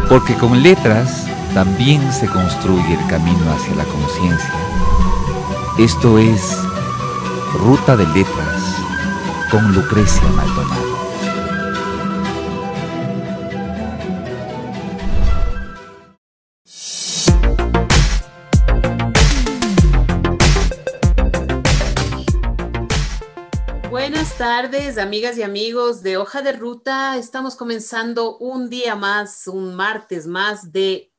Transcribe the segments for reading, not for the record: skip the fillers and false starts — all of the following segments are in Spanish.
porque con letras también se construye el camino hacia la conciencia. Esto es Ruta de Letras con Lucrecia Maldonado. Buenas tardes, amigas y amigos de Hoja de Ruta. Estamos comenzando un día más, un martes más de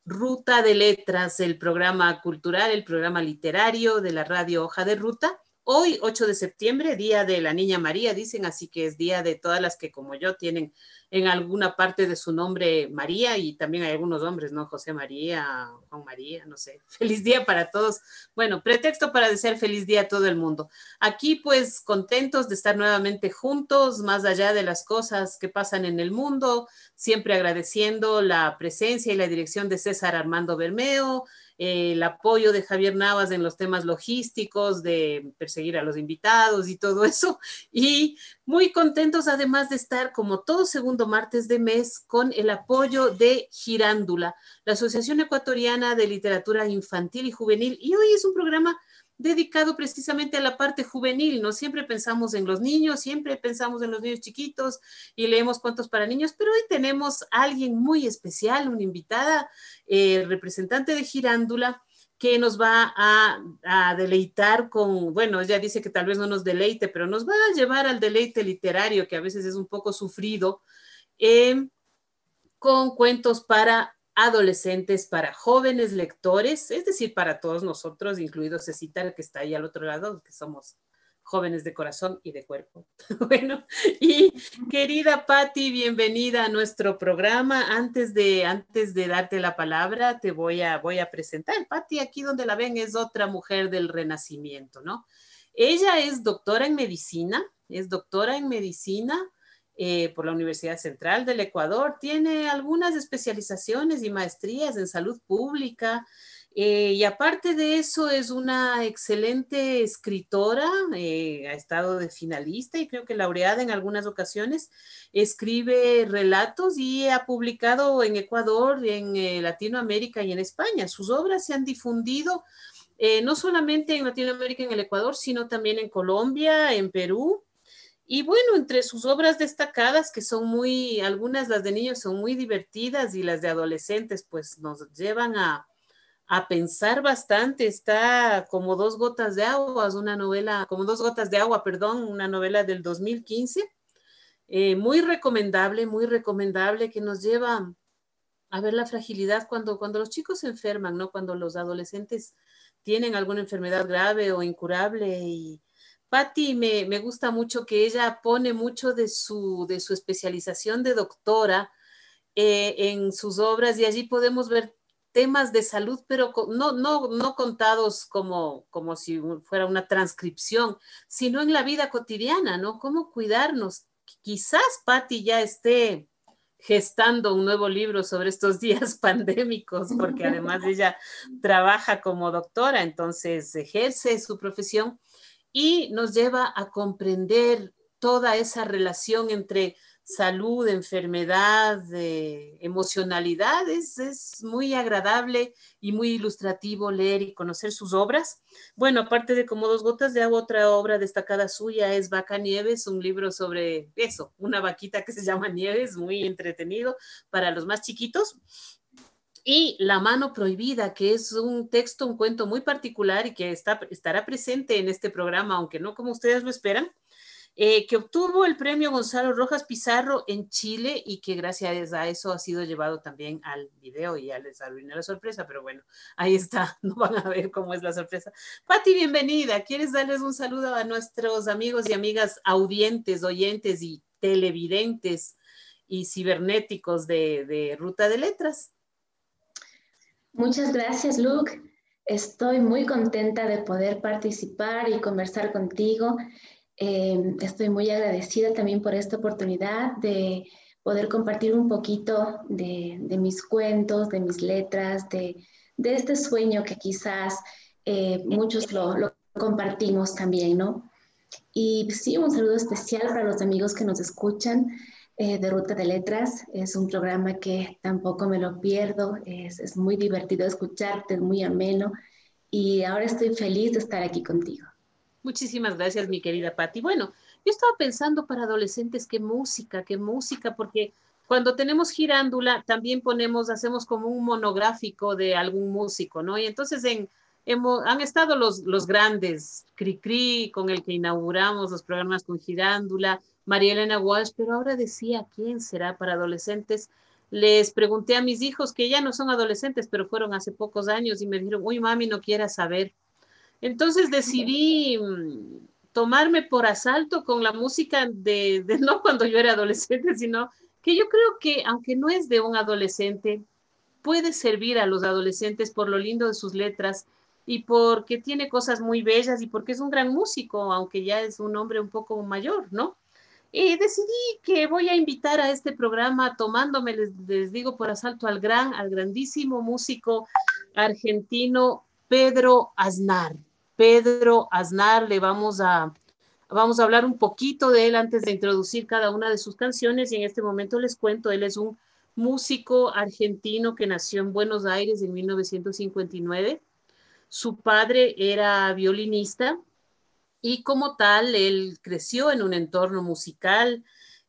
Ruta de Letras, el programa cultural, el programa literario de la radio Hoja de Ruta. Hoy, 8 de septiembre, Día de la Niña María, dicen, así que es día de todas las que, como yo, tienen en alguna parte de su nombre María, y también hay algunos hombres, ¿no? José María, Juan María, no sé. Feliz día para todos. Bueno, pretexto para desear feliz día a todo el mundo. Aquí, pues, contentos de estar nuevamente juntos, más allá de las cosas que pasan en el mundo, siempre agradeciendo la presencia y la dirección de César Armando Bermeo, el apoyo de Javier Navas en los temas logísticos, de perseguir a los invitados y todo eso. Y muy contentos además de estar como todo segundo martes de mes con el apoyo de Girándula, la Asociación Ecuatoriana de Literatura Infantil y Juvenil. Y hoy es un programa dedicado precisamente a la parte juvenil, ¿no? Siempre pensamos en los niños, siempre pensamos en los niños chiquitos y leemos cuentos para niños, pero hoy tenemos a alguien muy especial, una invitada, representante de Girándula, que nos va a deleitar con, bueno, ella dice que tal vez no nos deleite, pero nos va a llevar al deleite literario, que a veces es un poco sufrido, con cuentos para adolescentes, para jóvenes lectores, es decir, para todos nosotros, incluido Cecita, que está ahí al otro lado, que somos jóvenes de corazón y de cuerpo. Bueno, y querida Patti, bienvenida a nuestro programa. Antes de darte la palabra, te voy a presentar. Patti, aquí donde la ven, es otra mujer del Renacimiento, ¿no? Ella es doctora en medicina, por la Universidad Central del Ecuador, tiene algunas especializaciones y maestrías en salud pública, y aparte de eso es una excelente escritora, ha estado de finalista y creo que laureada en algunas ocasiones, escribe relatos y ha publicado en Ecuador, en Latinoamérica y en España. Sus obras se han difundido no solamente en Latinoamérica y en el Ecuador, sino también en Colombia, en Perú. Y bueno, entre sus obras destacadas, que son muy, algunas las de niños son muy divertidas y las de adolescentes pues nos llevan a pensar bastante. Está Como dos gotas de agua, es una novela, como dos gotas de agua, perdón, una novela del 2015, muy recomendable, que nos lleva a ver la fragilidad cuando los chicos se enferman, ¿no? Cuando los adolescentes tienen alguna enfermedad grave o incurable. Y Patti me gusta mucho que ella pone mucho de su especialización de doctora en sus obras, y allí podemos ver temas de salud, pero no contados como si fuera una transcripción, sino en la vida cotidiana, ¿no? Cómo cuidarnos. Quizás Patti ya esté gestando un nuevo libro sobre estos días pandémicos, porque además ella trabaja como doctora, entonces ejerce su profesión y nos lleva a comprender toda esa relación entre salud, enfermedad, emocionalidad. Es muy agradable y muy ilustrativo leer y conocer sus obras. Bueno, aparte de Como dos gotas de agua, otra obra destacada suya es Vaca Nieves, un libro sobre eso, una vaquita que se llama Nieves, muy entretenido para los más chiquitos. Y La mano prohibida, que es un texto, un cuento muy particular y que estará presente en este programa, aunque no como ustedes lo esperan, que obtuvo el premio Gonzalo Rojas Pizarro en Chile y que gracias a eso ha sido llevado también al video, y ya les arruiné la sorpresa, pero bueno, ahí está, no van a ver cómo es la sorpresa. Patti, bienvenida. ¿Quieres darles un saludo a nuestros amigos y amigas audientes, oyentes y televidentes y cibernéticos de Ruta de Letras? Muchas gracias, Luke. Estoy muy contenta de poder participar y conversar contigo. Estoy muy agradecida también por esta oportunidad de poder compartir un poquito de mis cuentos, de mis letras, de este sueño que quizás muchos lo compartimos también, ¿no? Y sí, un saludo especial para los amigos que nos escuchan. de Ruta de Letras. Es un programa que tampoco me lo pierdo, es muy divertido escucharte, es muy ameno y ahora estoy feliz de estar aquí contigo. Muchísimas gracias, mi querida Patti. Bueno, yo estaba pensando para adolescentes qué música, porque cuando tenemos girándula también hacemos como un monográfico de algún músico, ¿no? Y entonces han estado los grandes, Cricri, con el que inauguramos los programas con girándula, María Elena Walsh, pero ahora decía, ¿quién será para adolescentes? Les pregunté a mis hijos, que ya no son adolescentes, pero fueron hace pocos años, y me dijeron, uy, mami, no quieras saber. Entonces decidí tomarme por asalto con la música no cuando yo era adolescente, sino que yo creo que aunque no es de un adolescente, puede servir a los adolescentes por lo lindo de sus letras y porque tiene cosas muy bellas y porque es un gran músico, aunque ya es un hombre un poco mayor, ¿no? Y decidí que voy a invitar a este programa tomándome, les digo, por asalto al grandísimo músico argentino Pedro Aznar. Pedro Aznar, vamos a hablar un poquito de él antes de introducir cada una de sus canciones y en este momento les cuento, él es un músico argentino que nació en Buenos Aires en 1959. Su padre era violinista y como tal, él creció en un entorno musical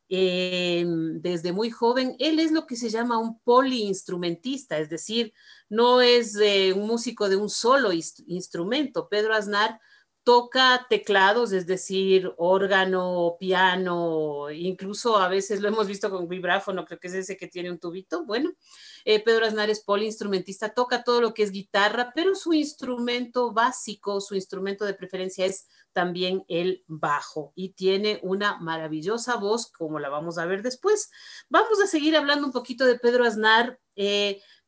desde muy joven. Él es lo que se llama un poliinstrumentista, es decir, no es un músico de un solo instrumento. Pedro Aznar toca teclados, es decir, órgano, piano, incluso a veces lo hemos visto con vibráfono, creo que es ese que tiene un tubito. Bueno, Pedro Aznar es poliinstrumentista, toca todo lo que es guitarra, pero su instrumento básico, su instrumento de preferencia es también el bajo y tiene una maravillosa voz, como la vamos a ver después. Vamos a seguir hablando un poquito de Pedro Aznar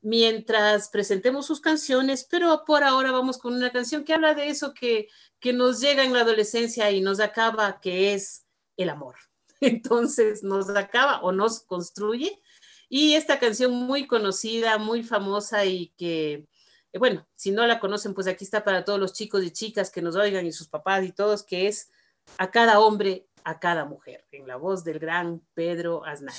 mientras presentemos sus canciones, pero por ahora vamos con una canción que habla de eso que nos llega en la adolescencia y nos acaba, que es el amor. Entonces nos acaba o nos construye. Y esta canción muy conocida, muy famosa y que, bueno, si no la conocen, pues aquí está para todos los chicos y chicas que nos oigan y sus papás y todos, que es A cada hombre, a cada mujer, en la voz del gran Pedro Aznar.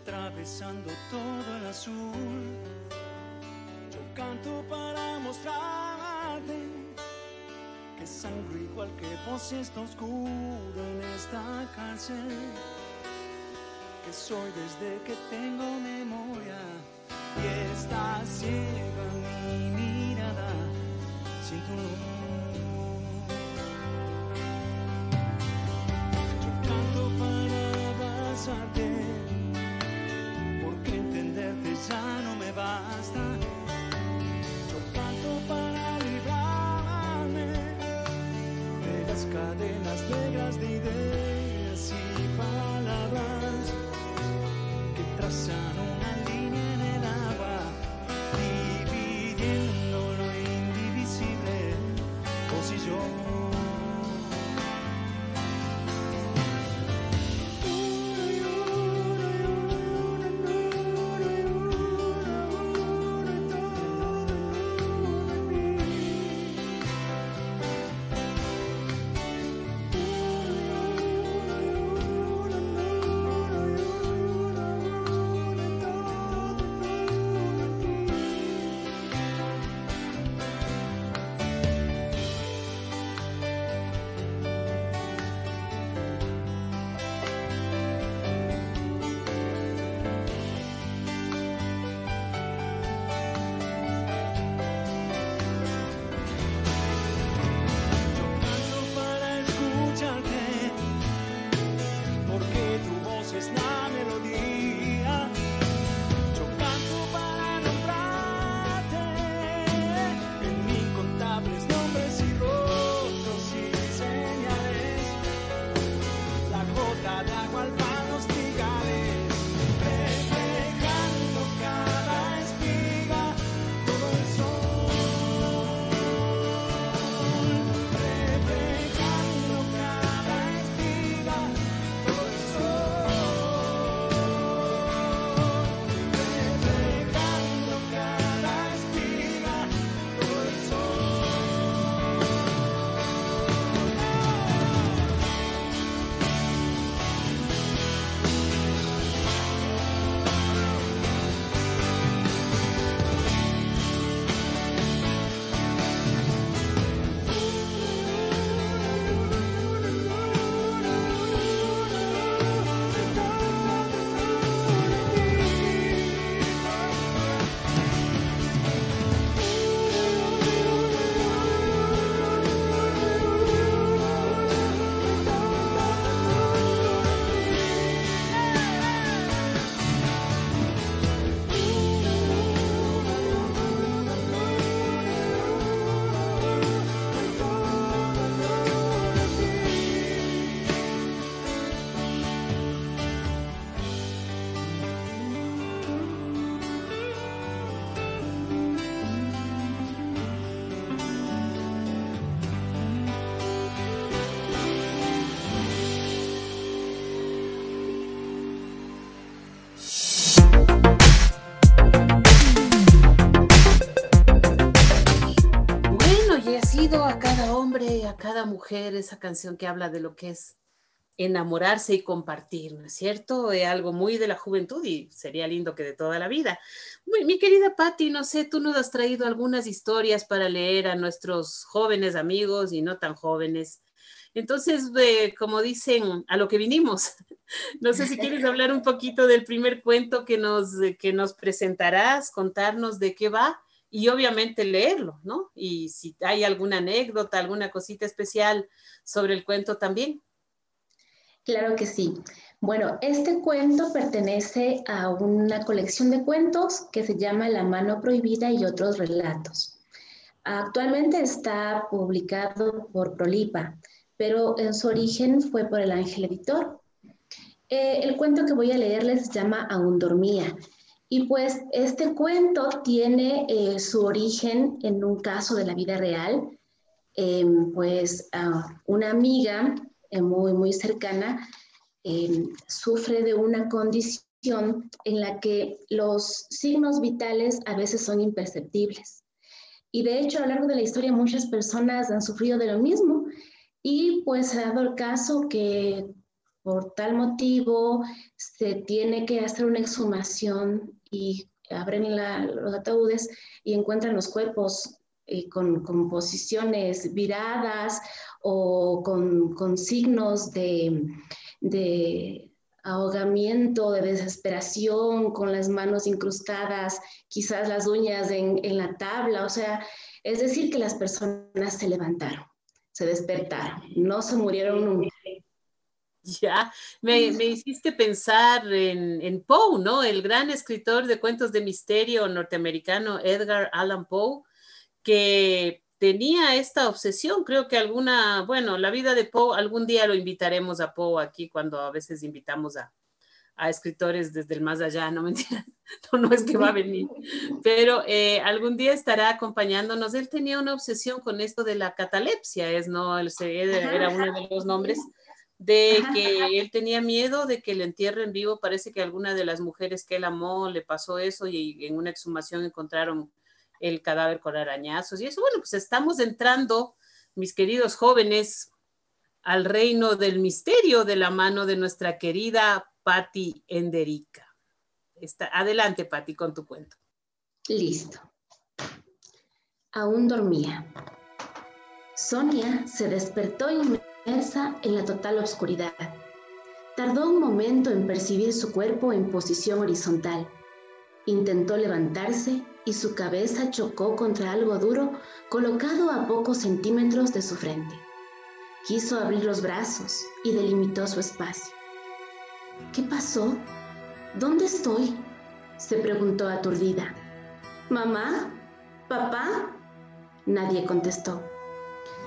Atravesando todo el azul, yo canto para mostrarte que sangro igual que vos está oscuro en esta cárcel, que soy desde que tengo memoria y está ciega mi mirada sin tu luz. Yo canto para abrazarte, ya no me basta. Yo canto para librarme de las cadenas negras de ideas y palabras que trazan una línea en el agua, dividiendo lo indivisible, vos y yo. para cada mujer esa canción que habla de lo que es enamorarse y compartir, ¿no es cierto? Es algo muy de la juventud y sería lindo que de toda la vida. Mi querida Patti, no sé, tú nos has traído algunas historias para leer a nuestros jóvenes amigos y no tan jóvenes. Entonces, como dicen, a lo que vinimos. No sé si quieres hablar un poquito del primer cuento que nos presentarás, contarnos de qué va y obviamente leerlo, ¿no? Y si hay alguna anécdota, alguna cosita especial sobre el cuento también. Claro que sí. Bueno, este cuento pertenece a una colección de cuentos que se llama La mano prohibida y otros relatos. Actualmente está publicado por Prolipa, pero en su origen fue por el Ángel Editor. El cuento que voy a leerles se llama Aún dormía. Y pues este cuento tiene su origen en un caso de la vida real. Una amiga muy cercana sufre de una condición en la que los signos vitales a veces son imperceptibles. Y de hecho, a lo largo de la historia, muchas personas han sufrido de lo mismo. Y pues se ha dado el caso que por tal motivo se tiene que hacer una exhumación y abren los ataúdes y encuentran los cuerpos con posiciones viradas o con signos de ahogamiento, de desesperación, con las manos incrustadas, quizás las uñas en la tabla. O sea, es decir, que las personas se levantaron, se despertaron, no se murieron nunca. Ya, me hiciste pensar en Poe, ¿no? El gran escritor de cuentos de misterio norteamericano Edgar Allan Poe, que tenía esta obsesión, creo que la vida de Poe, algún día lo invitaremos a Poe aquí cuando a veces invitamos a escritores desde el más allá, no mentira, no es que va a venir, pero algún día estará acompañándonos. Él tenía una obsesión con esto de la catalepsia, ¿no? Era uno de los nombres de que él tenía miedo de que le entierren vivo. Parece que a alguna de las mujeres que él amó le pasó eso y en una exhumación encontraron el cadáver con arañazos y eso. Bueno, pues estamos entrando, mis queridos jóvenes, al reino del misterio de la mano de nuestra querida Patti Enderica. Adelante, Patti, con tu cuento. Listo. Aún dormía. Sonia se despertó inmersa en la total oscuridad. Tardó un momento en percibir su cuerpo en posición horizontal. Intentó levantarse y su cabeza chocó contra algo duro colocado a pocos centímetros de su frente. Quiso abrir los brazos y delimitó su espacio. ¿Qué pasó? ¿Dónde estoy?, se preguntó aturdida. ¿Mamá? ¿Papá? Nadie contestó.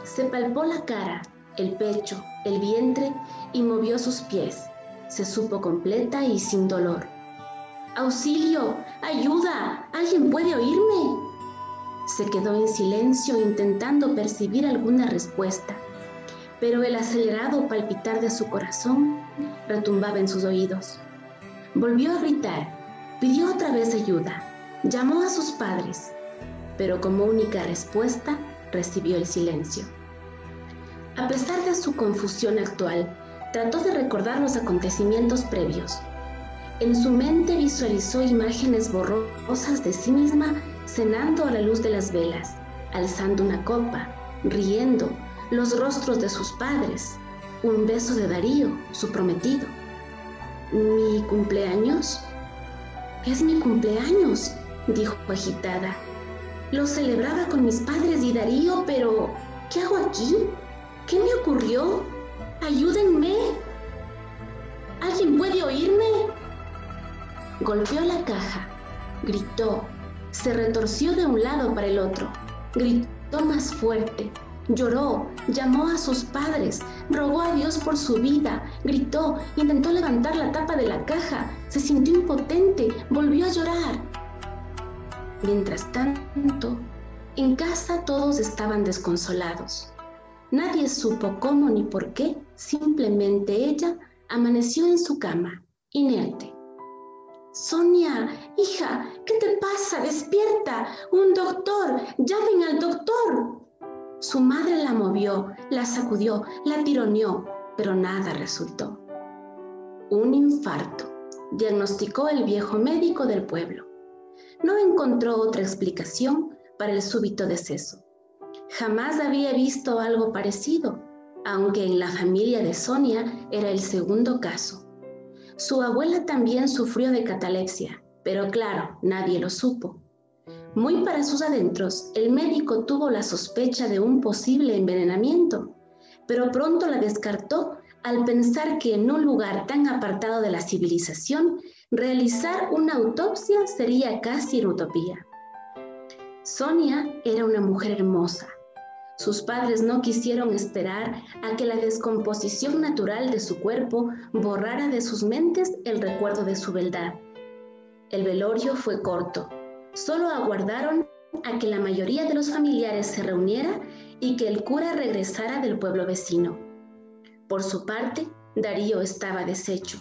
Se palpó la cara, el pecho, el vientre y movió sus pies. Se supo completa y sin dolor. ¡Auxilio! ¡Ayuda! ¿Alguien puede oírme? Se quedó en silencio intentando percibir alguna respuesta, pero el acelerado palpitar de su corazón retumbaba en sus oídos. Volvió a gritar, pidió otra vez ayuda, llamó a sus padres, pero como única respuesta recibió el silencio. A pesar de su confusión actual, trató de recordar los acontecimientos previos. En su mente visualizó imágenes borrosas de sí misma cenando a la luz de las velas, alzando una copa, riendo, los rostros de sus padres, un beso de Darío, su prometido. ¿Mi cumpleaños? Es mi cumpleaños, dijo agitada. Lo celebraba con mis padres y Darío, pero ¿qué hago aquí? ¿Qué me ocurrió? ¡Ayúdenme! ¿Alguien puede oírme? Golpeó la caja, gritó, se retorció de un lado para el otro, gritó más fuerte, lloró, llamó a sus padres, rogó a Dios por su vida, gritó, intentó levantar la tapa de la caja, se sintió impotente, volvió a llorar. Mientras tanto, en casa todos estaban desconsolados. Nadie supo cómo ni por qué, simplemente ella amaneció en su cama, inerte. Sonia, hija, ¿qué te pasa? Despierta, un doctor, llamen al doctor. Su madre la movió, la sacudió, la tironeó, pero nada resultó. Un infarto, diagnosticó el viejo médico del pueblo. No encontró otra explicación para el súbito deceso. Jamás había visto algo parecido, aunque en la familia de Sonia era el segundo caso. Su abuela también sufrió de catalepsia, pero claro, nadie lo supo. Muy para sus adentros, el médico tuvo la sospecha de un posible envenenamiento, pero pronto la descartó al pensar que en un lugar tan apartado de la civilización, realizar una autopsia sería casi una utopía. Sonia era una mujer hermosa. Sus padres no quisieron esperar a que la descomposición natural de su cuerpo borrara de sus mentes el recuerdo de su beldad. El velorio fue corto. Solo aguardaron a que la mayoría de los familiares se reuniera y que el cura regresara del pueblo vecino. Por su parte, Darío estaba deshecho.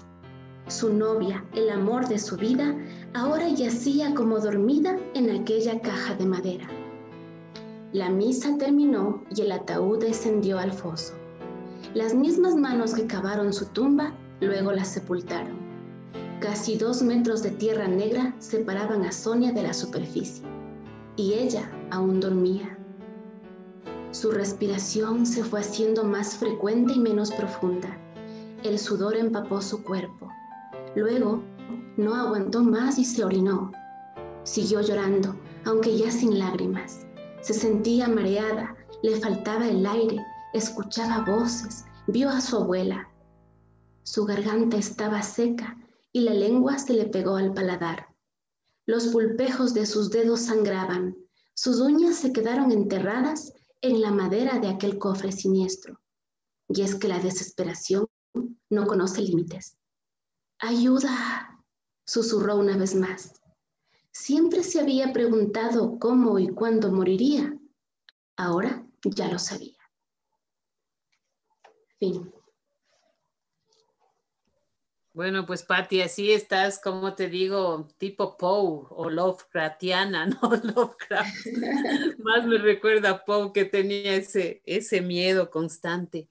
Su novia, el amor de su vida, ahora yacía como dormida en aquella caja de madera. La misa terminó y el ataúd descendió al foso. Las mismas manos que cavaron su tumba luego la sepultaron. Casi 2 metros de tierra negra separaban a Sonia de la superficie, y ella aún dormía. Su respiración se fue haciendo más frecuente y menos profunda. El sudor empapó su cuerpo. Luego, no aguantó más y se orinó. Siguió llorando, aunque ya sin lágrimas. Se sentía mareada, le faltaba el aire, escuchaba voces, vio a su abuela. Su garganta estaba seca y la lengua se le pegó al paladar. Los pulpejos de sus dedos sangraban, sus uñas se quedaron enterradas en la madera de aquel cofre siniestro. Y es que la desesperación no conoce límites. ¡Ayuda!, susurró una vez más. Siempre se había preguntado cómo y cuándo moriría. Ahora ya lo sabía. Fin. Bueno, pues Patti, así estás, como te digo, tipo Poe o Lovecraftiana, ¿no? Lovecraft. Más me recuerda a Poe, que tenía ese miedo constante.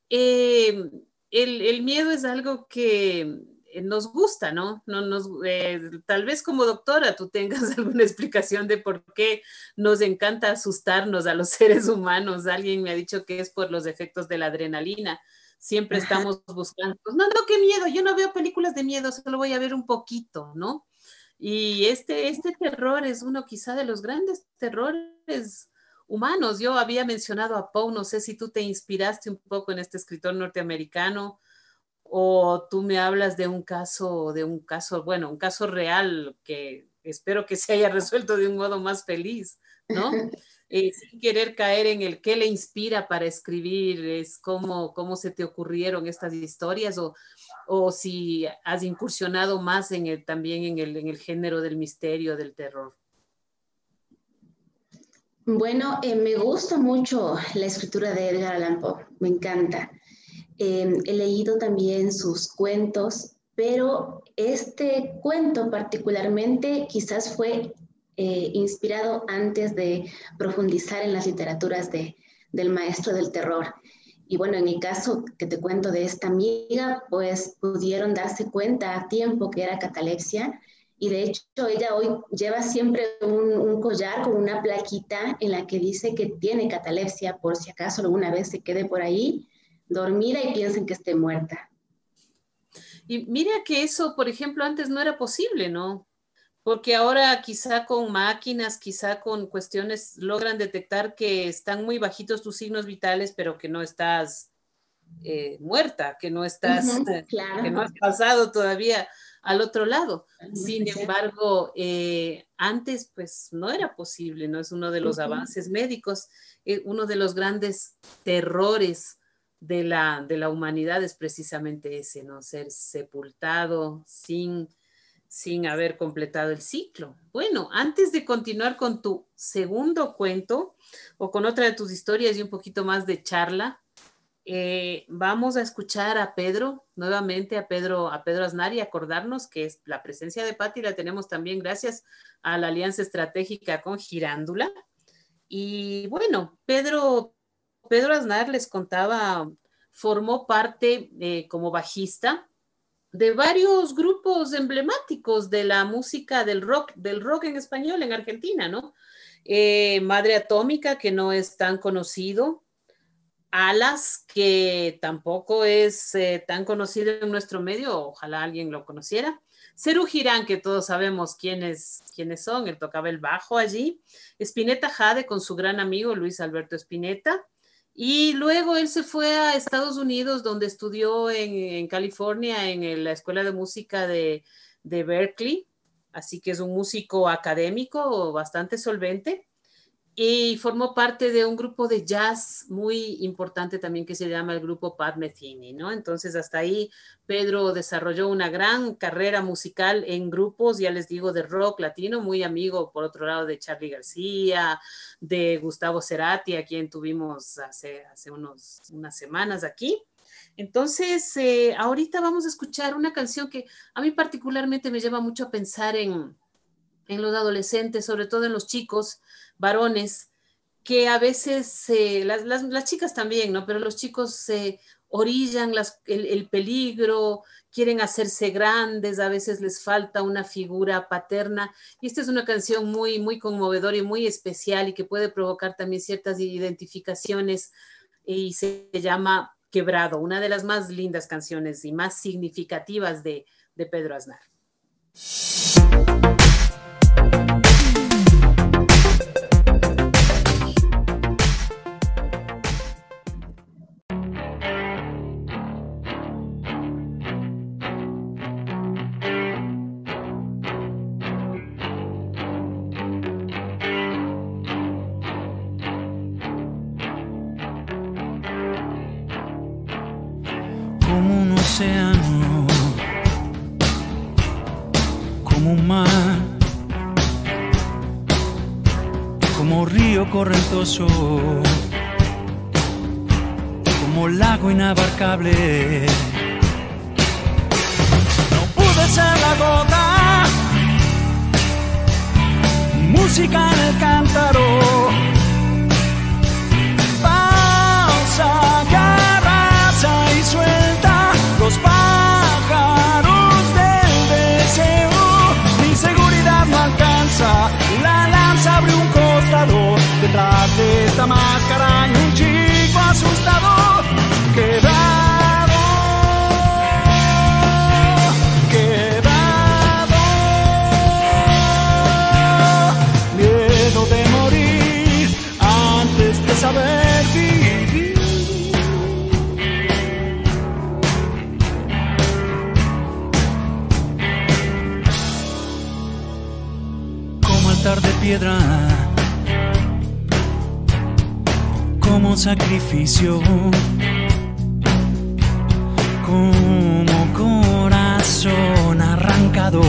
El miedo es algo que nos gusta, ¿no? Tal vez como doctora tú tengas alguna explicación de por qué nos encanta asustarnos a los seres humanos. Alguien me ha dicho que es por los efectos de la adrenalina. Siempre estamos buscando, no, qué miedo, yo no veo películas de miedo, solo voy a ver un poquito, ¿no? Y este terror es uno quizá de los grandes terrores humanos. Yo había mencionado a Poe, no sé si tú te inspiraste un poco en este escritor norteamericano, o tú me hablas de un caso, bueno, un caso real que espero que se haya resuelto de un modo más feliz, ¿no? Sin querer caer en el qué le inspira para escribir, es cómo se te ocurrieron estas historias, o si has incursionado más también en el género del misterio, del terror. Bueno, me gusta mucho la escritura de Edgar Allan Poe, me encanta. He leído también sus cuentos, pero este cuento particularmente quizás fue inspirado antes de profundizar en las literaturas del maestro del terror. Y bueno, en el caso que te cuento de esta amiga, pues pudieron darse cuenta a tiempo que era catalepsia, y de hecho ella hoy lleva siempre un collar con una plaquita en la que dice que tiene catalepsia, por si acaso alguna vez se quede por ahí dormida y piensen que esté muerta. Y mira que eso, por ejemplo, antes no era posible, ¿no? Porque ahora quizá con máquinas, quizá con cuestiones logran detectar que están muy bajitos tus signos vitales, pero que no estás muerta, que no estás, claro. que no has pasado todavía al otro lado. Sin embargo, antes pues no era posible, ¿no? Es uno de los avances médicos, uno de los grandes terrores de la humanidad es precisamente ese, ¿no? Ser sepultado sin haber completado el ciclo. Bueno, antes de continuar con tu segundo cuento o con otra de tus historias y un poquito más de charla, vamos a escuchar a Pedro, nuevamente a Pedro Aznar, y acordarnos que la presencia de Patti la tenemos también gracias a la alianza estratégica con Girándula. Y bueno, Pedro Aznar, les contaba, formó parte como bajista de varios grupos emblemáticos de la música del rock en español en Argentina, ¿no? Madre Atómica, que no es tan conocido, Alas, que tampoco es tan conocido en nuestro medio, ojalá alguien lo conociera. Serú Girán, que todos sabemos quiénes son, él tocaba el bajo allí. Spinetta Jade con su gran amigo Luis Alberto Spinetta. Y luego él se fue a Estados Unidos, donde estudió en California, en la Escuela de Música de Berkeley. Así que es un músico académico bastante solvente. Y formó parte de un grupo de jazz muy importante también que se llama el grupo Pat Metheny, ¿no? Entonces hasta ahí Pedro desarrolló una gran carrera musical en grupos, ya les digo, de rock latino, muy amigo por otro lado de Charly García, de Gustavo Cerati, a quien tuvimos hace unas semanas aquí. Entonces, ahorita vamos a escuchar una canción que a mí particularmente me lleva mucho a pensar en los adolescentes, sobre todo en los chicos varones, que a veces, las chicas también, ¿no? Pero los chicos se orillan el peligro, quieren hacerse grandes, a veces les falta una figura paterna. Y esta es una canción muy, muy conmovedora y muy especial y que puede provocar también ciertas identificaciones y se llama Quebrado, una de las más lindas canciones y más significativas de Pedro Aznar. Como un océano, como un mar, como río correntoso, como lago inabarcable. No pude ser la gota, música en el cántaro, pausa, garraza y suelta los pájaros del deseo. Mi seguridad no alcanza, la lanza abre un costado, detrás de esta máscara hay un chico asustado, quebrado, quebrado, miedo de morir antes de saber vivir. Como altar de piedra, como sacrificio, como corazón arrancado,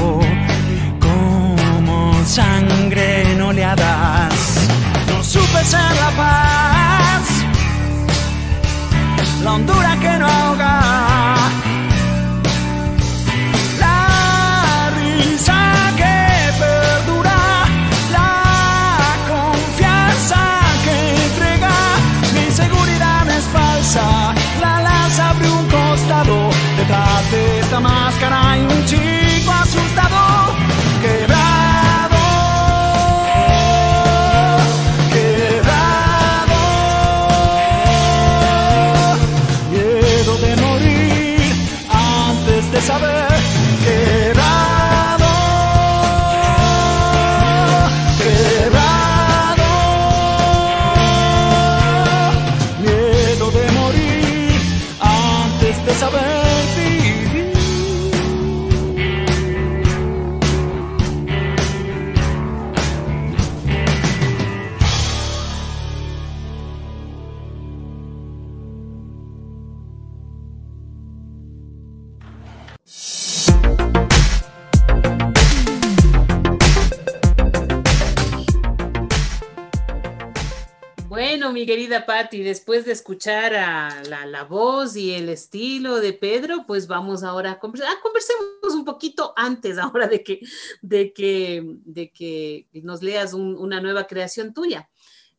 como sangre en oleadas. No supe ser la paz, la hondura que no ahoga, la risa que perdura, la confianza que entrega. Mi seguridad es falsa, la lanza abre un costado, detrás de esta máscara hay un chico asustado, quebrado, quebrado, miedo de morir antes de saber, quebrado, quebrado, miedo de morir antes de saber vivir. Bueno, mi querida Patti, después de escuchar a la voz y el estilo de Pedro, pues vamos ahora a conversar. Conversemos un poquito antes ahora de que nos leas una nueva creación tuya.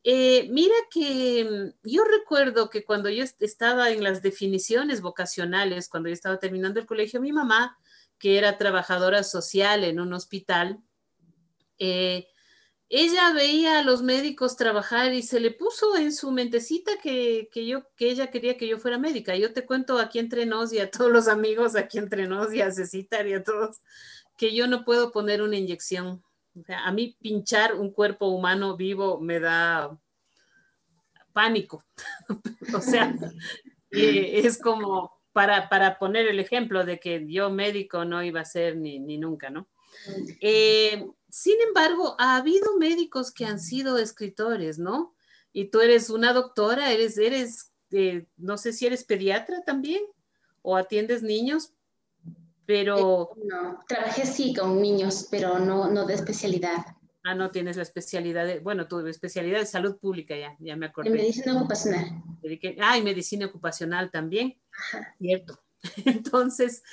Mira que yo recuerdo que cuando yo estaba en las definiciones vocacionales, cuando yo estaba terminando el colegio, mi mamá, que era trabajadora social en un hospital, eh, ella veía a los médicos trabajar y se le puso en su mentecita que ella quería que yo fuera médica. Yo te cuento aquí entre nos y a todos los amigos aquí entre nos y a Cecitar y a todos que yo no puedo poner una inyección. O sea, a mí pinchar un cuerpo humano vivo me da pánico. O sea, es como para poner el ejemplo de que yo médico no iba a ser ni nunca, ¿no? Sin embargo, ha habido médicos que han sido escritores, ¿no? Y tú eres una doctora, no sé si eres pediatra también o atiendes niños, pero... No, trabajé sí con niños, pero no de especialidad. no tienes la especialidad bueno, tu especialidad de salud pública, ya me En acordé. medicina ocupacional. Y medicina ocupacional también, Ajá. cierto. Entonces,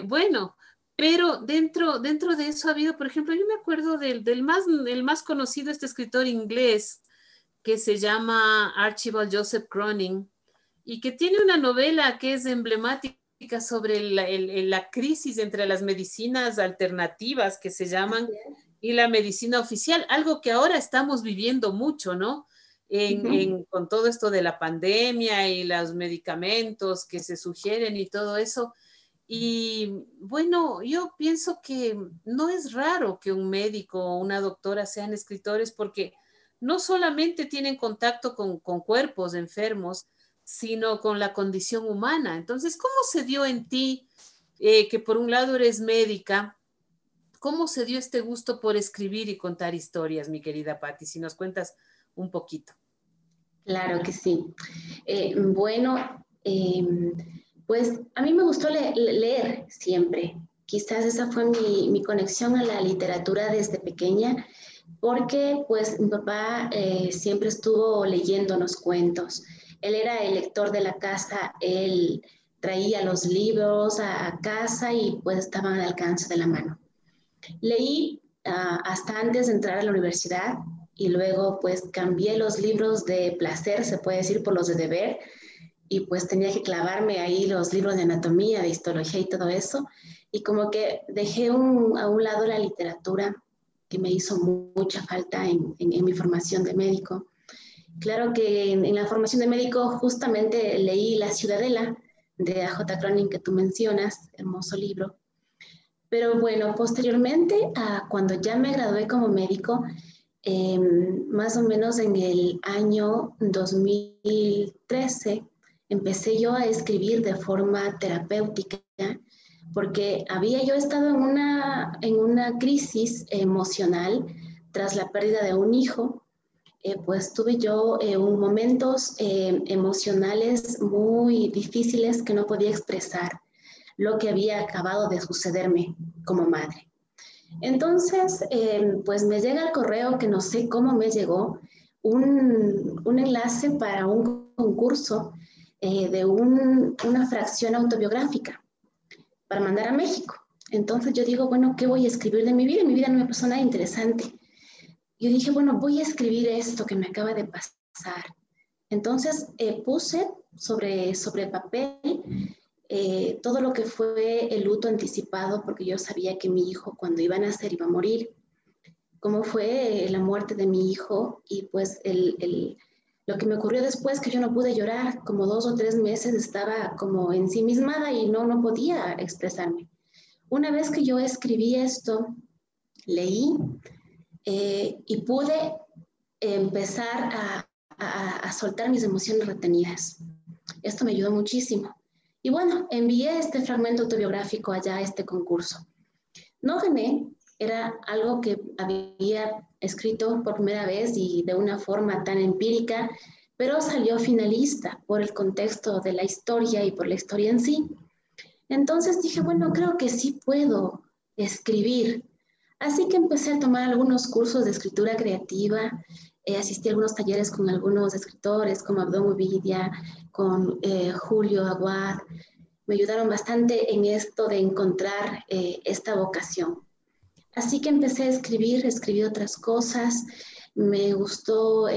bueno, pero dentro de eso ha habido, por ejemplo, yo me acuerdo el más conocido, este escritor inglés que se llama Archibald Joseph Cronin y que tiene una novela que es emblemática sobre la crisis entre las medicinas alternativas que se llaman y la medicina oficial, algo que ahora estamos viviendo mucho, ¿no? Con todo esto de la pandemia y los medicamentos que se sugieren y todo eso. Y bueno, yo pienso que no es raro que un médico o una doctora sean escritores porque no solamente tienen contacto con cuerpos enfermos, sino con la condición humana. Entonces, ¿cómo se dio en ti, que por un lado eres médica, cómo se dio este gusto por escribir y contar historias, mi querida Patti? Si nos cuentas un poquito. Claro que sí. Bueno, pues a mí me gustó leer siempre. Quizás esa fue mi conexión a la literatura desde pequeña, porque pues mi papá siempre estuvo leyéndonos cuentos. Él era el lector de la casa, él traía los libros a casa y pues estaban al alcance de la mano. Leí hasta antes de entrar a la universidad y luego pues cambié los libros de placer, se puede decir, por los de deber, y pues tenía que clavarme ahí los libros de anatomía, de histología y todo eso, y como que dejé a un lado la literatura que me hizo mucha falta en mi formación de médico. Claro que en la formación de médico justamente leí La Ciudadela de A.J. Cronin que tú mencionas, hermoso libro. Pero bueno, posteriormente, cuando ya me gradué como médico, más o menos en el año 2013, empecé yo a escribir de forma terapéutica, porque había yo estado en una crisis emocional tras la pérdida de un hijo. Pues tuve yo momentos emocionales muy difíciles que no podía expresar lo que había acabado de sucederme como madre. Entonces, pues me llega el correo, que no sé cómo me llegó, un enlace para un concurso de una fracción autobiográfica para mandar a México. Entonces yo digo, bueno, ¿qué voy a escribir de mi vida? Mi vida no me pasó nada interesante. Yo dije, bueno, voy a escribir esto que me acaba de pasar. Entonces puse sobre papel todo lo que fue el luto anticipado, porque yo sabía que mi hijo cuando iba a nacer iba a morir, cómo fue la muerte de mi hijo y pues lo que me ocurrió después, que yo no pude llorar, como 2 o 3 meses estaba como ensimismada y no podía expresarme. Una vez que yo escribí esto, leí y pude empezar a soltar mis emociones retenidas. Esto me ayudó muchísimo. Y bueno, envié este fragmento autobiográfico allá a este concurso. No gané, era algo que había escrito por primera vez y de una forma tan empírica, pero salió finalista por el contexto de la historia y por la historia en sí. Entonces dije, bueno, creo que sí puedo escribir. Así que empecé a tomar algunos cursos de escritura creativa, asistí a algunos talleres con algunos escritores como Abdón Uvidia, con Julio Aguad. Me ayudaron bastante en esto de encontrar esta vocación. Así que empecé a escribir, escribí otras cosas me gustó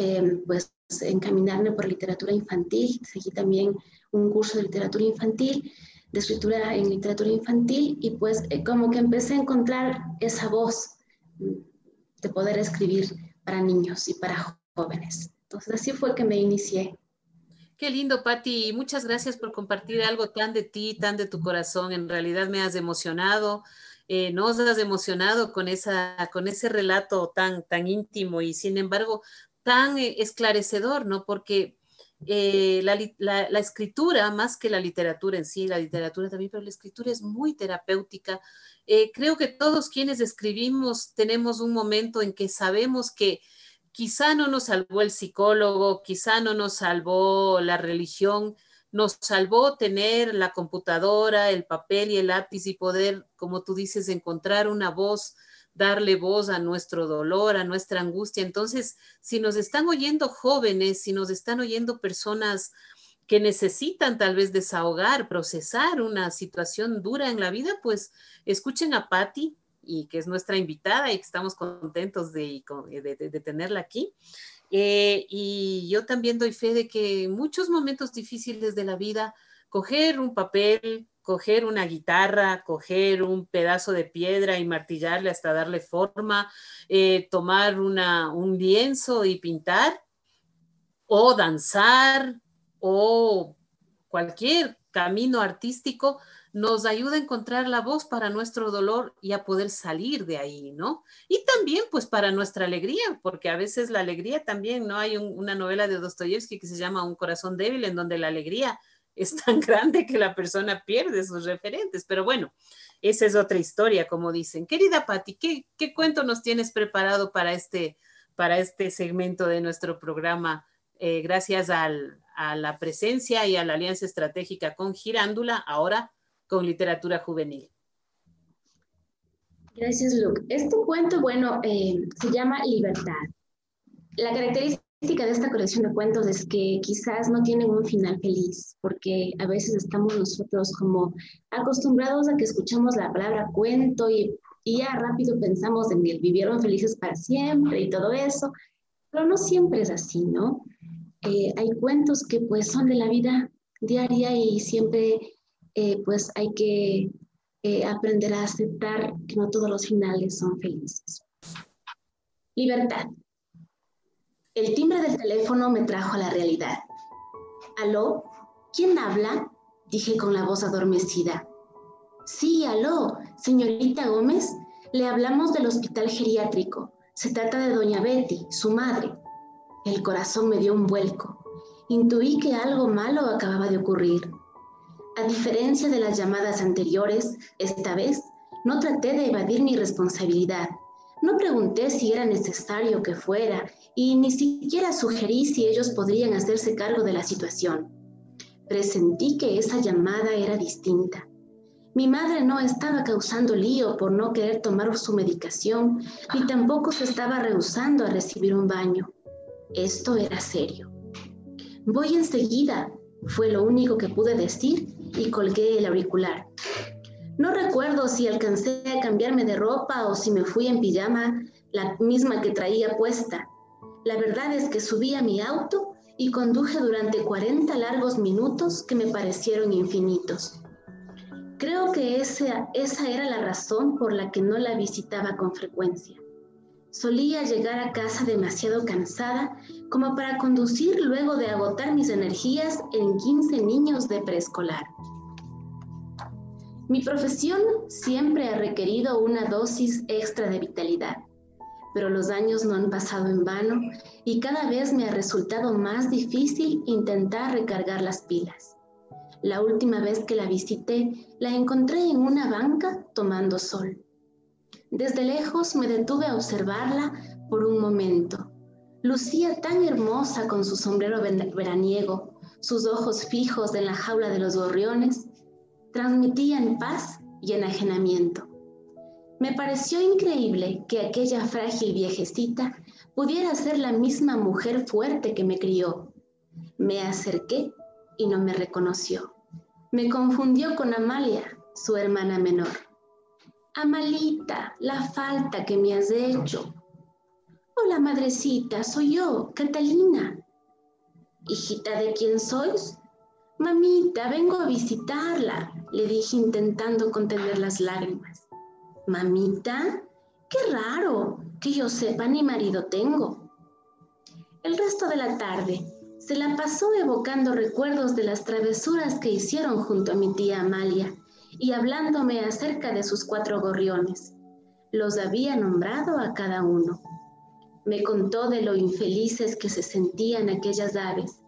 pues encaminarme por literatura infantil. Seguí también un curso de literatura infantil, de escritura en literatura infantil, y pues como que empecé a encontrar esa voz de poder escribir para niños y para jóvenes. Entonces así fue que me inicié. Qué lindo, Patti. Muchas gracias por compartir algo tan de ti, tan de tu corazón. En realidad me has emocionado. Nos has emocionado con ese relato tan íntimo y sin embargo tan esclarecedor, ¿no? Porque la escritura, más que la literatura en sí, la literatura también, pero la escritura es muy terapéutica. Creo que todos quienes escribimos tenemos un momento en que sabemos que quizá no nos salvó el psicólogo, quizá no nos salvó la religión, nos salvó tener la computadora, el papel y el lápiz y poder, como tú dices, encontrar una voz, darle voz a nuestro dolor, a nuestra angustia. Entonces, si nos están oyendo jóvenes, si nos están oyendo personas que necesitan tal vez desahogar, procesar una situación dura en la vida, pues escuchen a Patti, y que es nuestra invitada y que estamos contentos de tenerla aquí. Y yo también doy fe de que en muchos momentos difíciles de la vida, coger un papel, coger una guitarra, coger un pedazo de piedra y martillarle hasta darle forma, tomar un lienzo y pintar, o danzar, o cualquier camino artístico, nos ayuda a encontrar la voz para nuestro dolor y a poder salir de ahí, ¿no? Y también, pues, para nuestra alegría, porque a veces la alegría también, ¿no? Hay una novela de Dostoyevsky que se llama Un corazón débil, en donde la alegría es tan grande que la persona pierde sus referentes. Pero bueno, esa es otra historia, como dicen. Querida Patti, ¿qué cuento nos tienes preparado para este segmento de nuestro programa? Gracias a la presencia y a la alianza estratégica con Girándula, ahora con literatura juvenil. Gracias, Luke. Este cuento, bueno, se llama Libertad. La característica de esta colección de cuentos es que quizás no tienen un final feliz, porque a veces estamos nosotros como acostumbrados a que escuchamos la palabra cuento y ya rápido pensamos en que vivieron felices para siempre y todo eso, pero no siempre es así, ¿no? Hay cuentos que pues son de la vida diaria y siempre pues hay que aprender a aceptar que no todos los finales son felices. Libertad. El timbre del teléfono me trajo a la realidad. ¿Aló? ¿Quién habla? Dije con la voz adormecida. Sí, aló, señorita Gómez, le hablamos del hospital geriátrico. Se trata de doña Betty, su madre. El corazón me dio un vuelco. Intuí que algo malo acababa de ocurrir. A diferencia de las llamadas anteriores, esta vez no traté de evadir mi responsabilidad. No pregunté si era necesario que fuera y ni siquiera sugerí si ellos podrían hacerse cargo de la situación. Presentí que esa llamada era distinta. Mi madre no estaba causando lío por no querer tomar su medicación, ni tampoco se estaba rehusando a recibir un baño. Esto era serio. Voy enseguida, fue lo único que pude decir y colgué el auricular. No recuerdo si alcancé a cambiarme de ropa o si me fui en pijama, la misma que traía puesta. La verdad es que subí a mi auto y conduje durante 40 largos minutos que me parecieron infinitos. Creo que esa era la razón por la que no la visitaba con frecuencia. Solía llegar a casa demasiado cansada como para conducir luego de agotar mis energías en 15 niños de preescolar. Mi profesión siempre ha requerido una dosis extra de vitalidad, pero los años no han pasado en vano y cada vez me ha resultado más difícil intentar recargar las pilas. La última vez que la visité, la encontré en una banca tomando sol. Desde lejos me detuve a observarla por un momento. Lucía tan hermosa con su sombrero veraniego, sus ojos fijos en la jaula de los gorriones, transmitían paz y enajenamiento. Me pareció increíble que aquella frágil viejecita pudiera ser la misma mujer fuerte que me crió. Me acerqué y no me reconoció. Me confundió con Amalia, su hermana menor. Amalita, la falta que me has hecho. Hola, madrecita, soy yo, Catalina. Hijita, ¿de quién sois? Mamita, vengo a visitarla, le dije intentando contener las lágrimas. Mamita, qué raro, que yo sepa ni marido tengo. El resto de la tarde se la pasó evocando recuerdos de las travesuras que hicieron junto a mi tía Amalia y hablándome acerca de sus 4 gorriones. Los había nombrado a cada uno. Me contó de lo infelices que se sentían aquellas aves,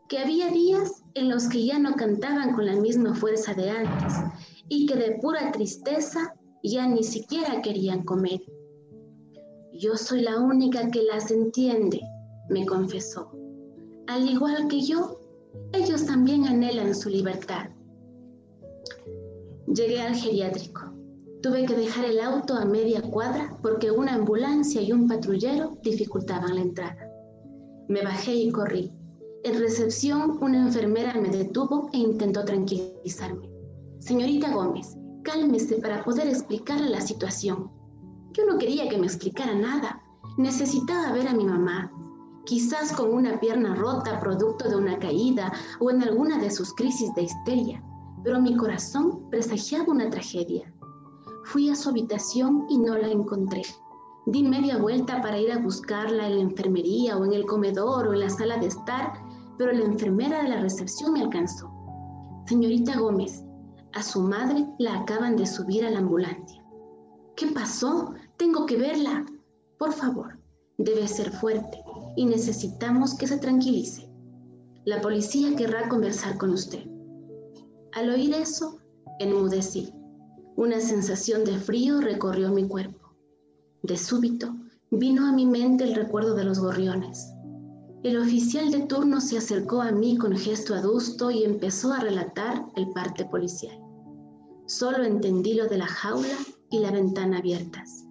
que había días en los que ya no cantaban con la misma fuerza de antes y que de pura tristeza ya ni siquiera querían comer. Yo soy la única que las entiende, me confesó. Al igual que yo, ellos también anhelan su libertad. Llegué al geriátrico. Tuve que dejar el auto a media cuadra porque una ambulancia y un patrullero dificultaban la entrada. Me bajé y corrí. En recepción, una enfermera me detuvo e intentó tranquilizarme. Señorita Gómez, cálmese para poder explicarle la situación. Yo no quería que me explicara nada. Necesitaba ver a mi mamá, quizás con una pierna rota producto de una caída o en alguna de sus crisis de histeria, pero mi corazón presagiaba una tragedia. Fui a su habitación y no la encontré. Di media vuelta para ir a buscarla en la enfermería o en el comedor o en la sala de estar, pero la enfermera de la recepción me alcanzó. Señorita Gómez, a su madre la acaban de subir a la ambulancia. ¿Qué pasó? Tengo que verla. Por favor, debe ser fuerte y necesitamos que se tranquilice. La policía querrá conversar con usted. Al oír eso, enmudecí. Una sensación de frío recorrió mi cuerpo. De súbito, vino a mi mente el recuerdo de los gorriones. El oficial de turno se acercó a mí con gesto adusto y empezó a relatar el parte policial. Solo entendí lo de la jaula y la ventana abiertas.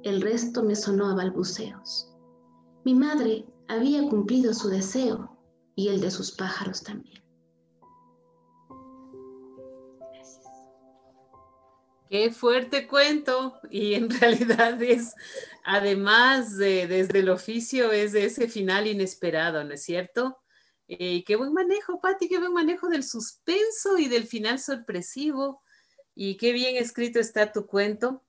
El resto me sonó a balbuceos. Mi madre había cumplido su deseo y el de sus pájaros también. Qué fuerte cuento, y en realidad es, además desde el oficio, es de ese final inesperado, ¿no es cierto? Qué buen manejo, Pati, qué buen manejo del suspenso y del final sorpresivo, y qué bien escrito está tu cuento.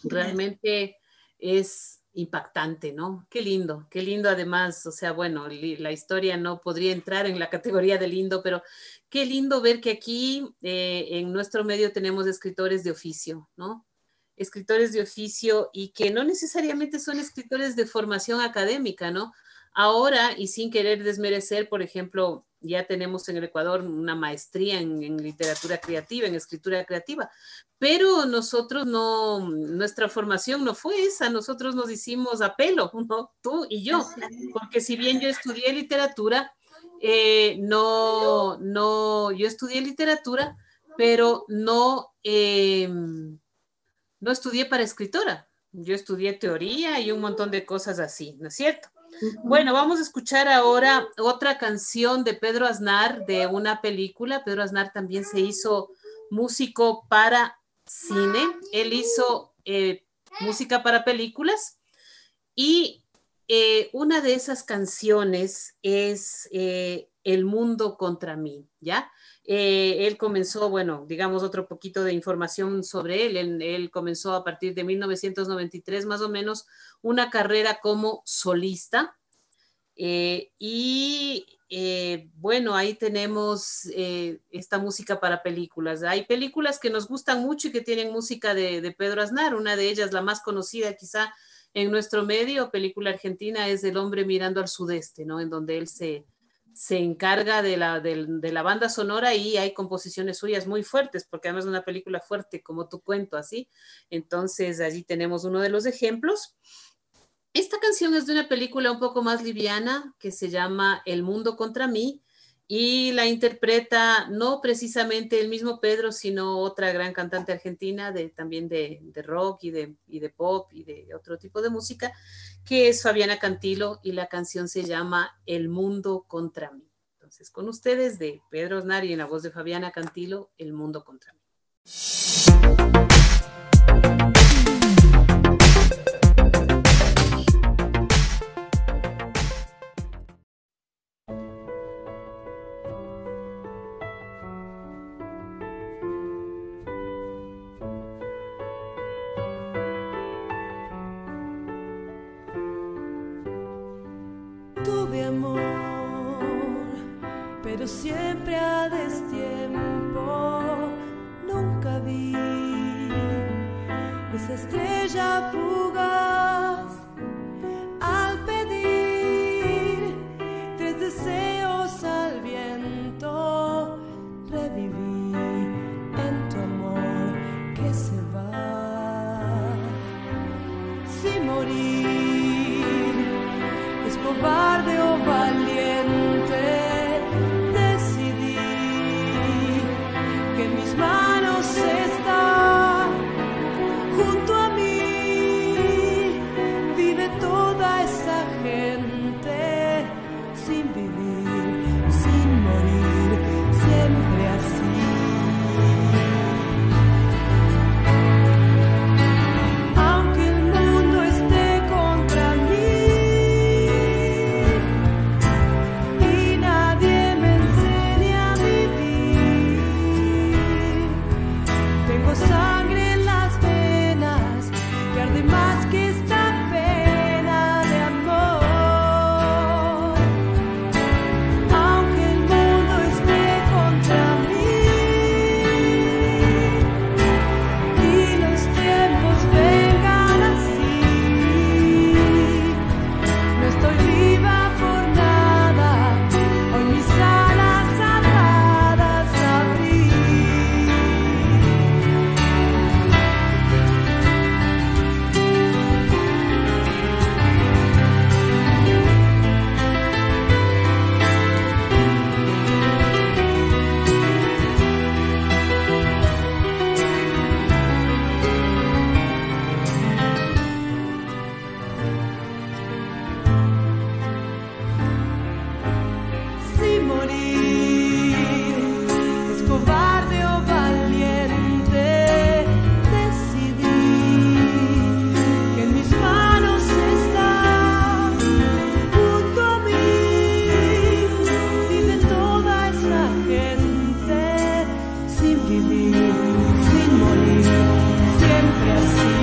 Realmente es impactante, ¿no? Qué lindo además, o sea, bueno, la historia no podría entrar en la categoría de lindo, pero qué lindo ver que aquí en nuestro medio tenemos escritores de oficio, ¿no? Escritores de oficio y que no necesariamente son escritores de formación académica, ¿no? Ahora, y sin querer desmerecer, por ejemplo, ya tenemos en el Ecuador una maestría en literatura creativa, en escritura creativa, pero nosotros no, nuestra formación no fue esa, nosotros nos hicimos a pelo, ¿no? Tú y yo, porque si bien yo estudié literatura, yo estudié literatura, pero no estudié para escritora. Yo estudié teoría y un montón de cosas así, ¿no es cierto? Bueno, vamos a escuchar ahora otra canción de Pedro Aznar de una película. Pedro Aznar también se hizo músico para cine. Él hizo música para películas y una de esas canciones es El mundo contra mí, ¿ya? Él comenzó, bueno, digamos otro poquito de información sobre él. Él comenzó a partir de 1993 más o menos una carrera como solista bueno, ahí tenemos esta música para películas. Hay películas que nos gustan mucho y que tienen música de Pedro Aznar. Una de ellas, la más conocida quizá en nuestro medio, película argentina, es El hombre mirando al sudeste, ¿no? En donde él se encarga de la banda sonora y hay composiciones suyas muy fuertes, porque además es una película fuerte, como tu cuento, así. Entonces, allí tenemos uno de los ejemplos. Esta canción es de una película un poco más liviana que se llama El mundo contra mí y la interpreta no precisamente el mismo Pedro, sino otra gran cantante argentina también de rock y de pop y de otro tipo de música, que es Fabiana Cantilo, y la canción se llama El mundo contra mí. Entonces, con ustedes, de Pedro Aznar y en la voz de Fabiana Cantilo, El mundo contra mí. siempre a destiempo. Nunca vi esa estrella fugaz al pedir 3 deseos al viento. Reviví en tu amor que se va. Si morir es cobarde o valiente, decidí que en mis manos está. Junto a mí vive toda esa gente, sin vivir, sin morir, siempre así. Aunque el mundo esté contra mí y nadie me enseñe a vivir, tengo sangre en las venas que arde más que esta pena de amor. Aunque el mundo esté contra mí y los tiempos vengan así, no estoy viva por nada, hoy mis alas atadas abrí. Si morir es cobarde o valiente, decidí que en mis manos está. Junto a mí vive toda esa gente, sin vivir, sin morir, siempre así.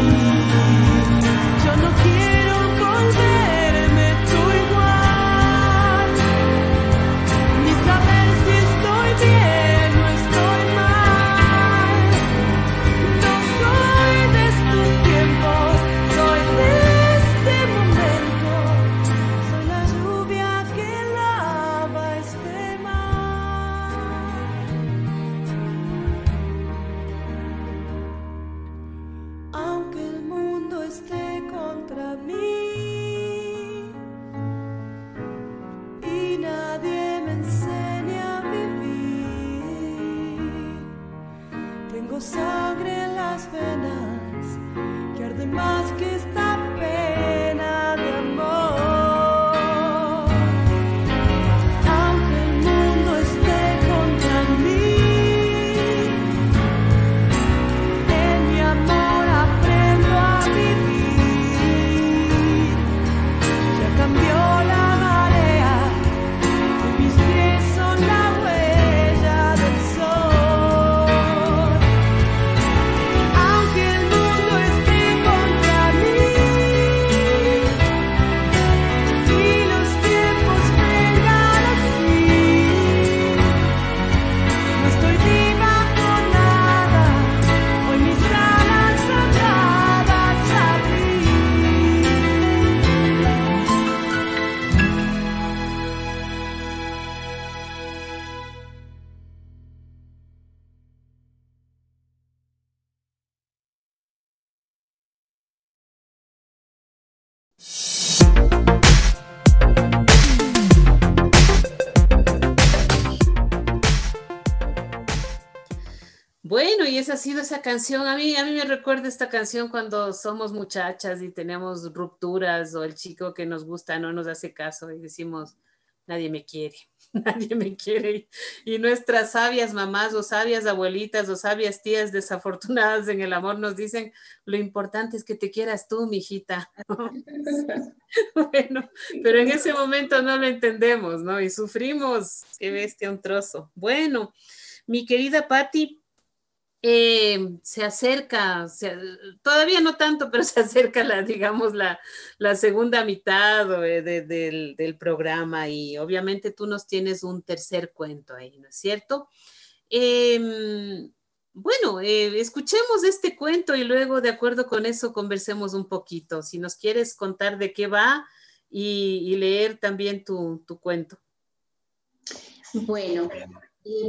Yo no quiero volverme tú igual, ni saber si estoy bien o estoy mal. No soy de estos tiempos, soy de este momento. Soy la lluvia que lava este mar. Aunque el mundo esté contra mí y nadie me enseñe a vivir, tengo sangre en las venas que arde más que esta pena de amor. Aunque el mundo esté contra mí, en mi amor aprendo a vivir. Ya cambió la marea, y mis pies son la huella del sol. Aunque el mundo esté contra mí y los tiempos vengan así, no estoy viva por nada, hoy mis alas atadas abrí. Bueno, y esa ha sido esa canción. A mí me recuerda esta canción cuando somos muchachas y tenemos rupturas o el chico que nos gusta no nos hace caso y decimos, nadie me quiere, nadie me quiere. Y nuestras sabias mamás o sabias abuelitas o sabias tías desafortunadas en el amor nos dicen, lo importante es que te quieras tú, mijita. Bueno, pero en ese momento no lo entendemos, ¿no? Y sufrimos, qué bestia, un trozo. Bueno, mi querida Patti, Se acerca, todavía no tanto, pero se acerca digamos, la segunda mitad del programa y obviamente tú nos tienes un tercer cuento ahí, ¿no es cierto? Bueno, escuchemos este cuento y luego de acuerdo con eso conversemos un poquito. Si nos quieres contar de qué va y leer también tu cuento. Bueno,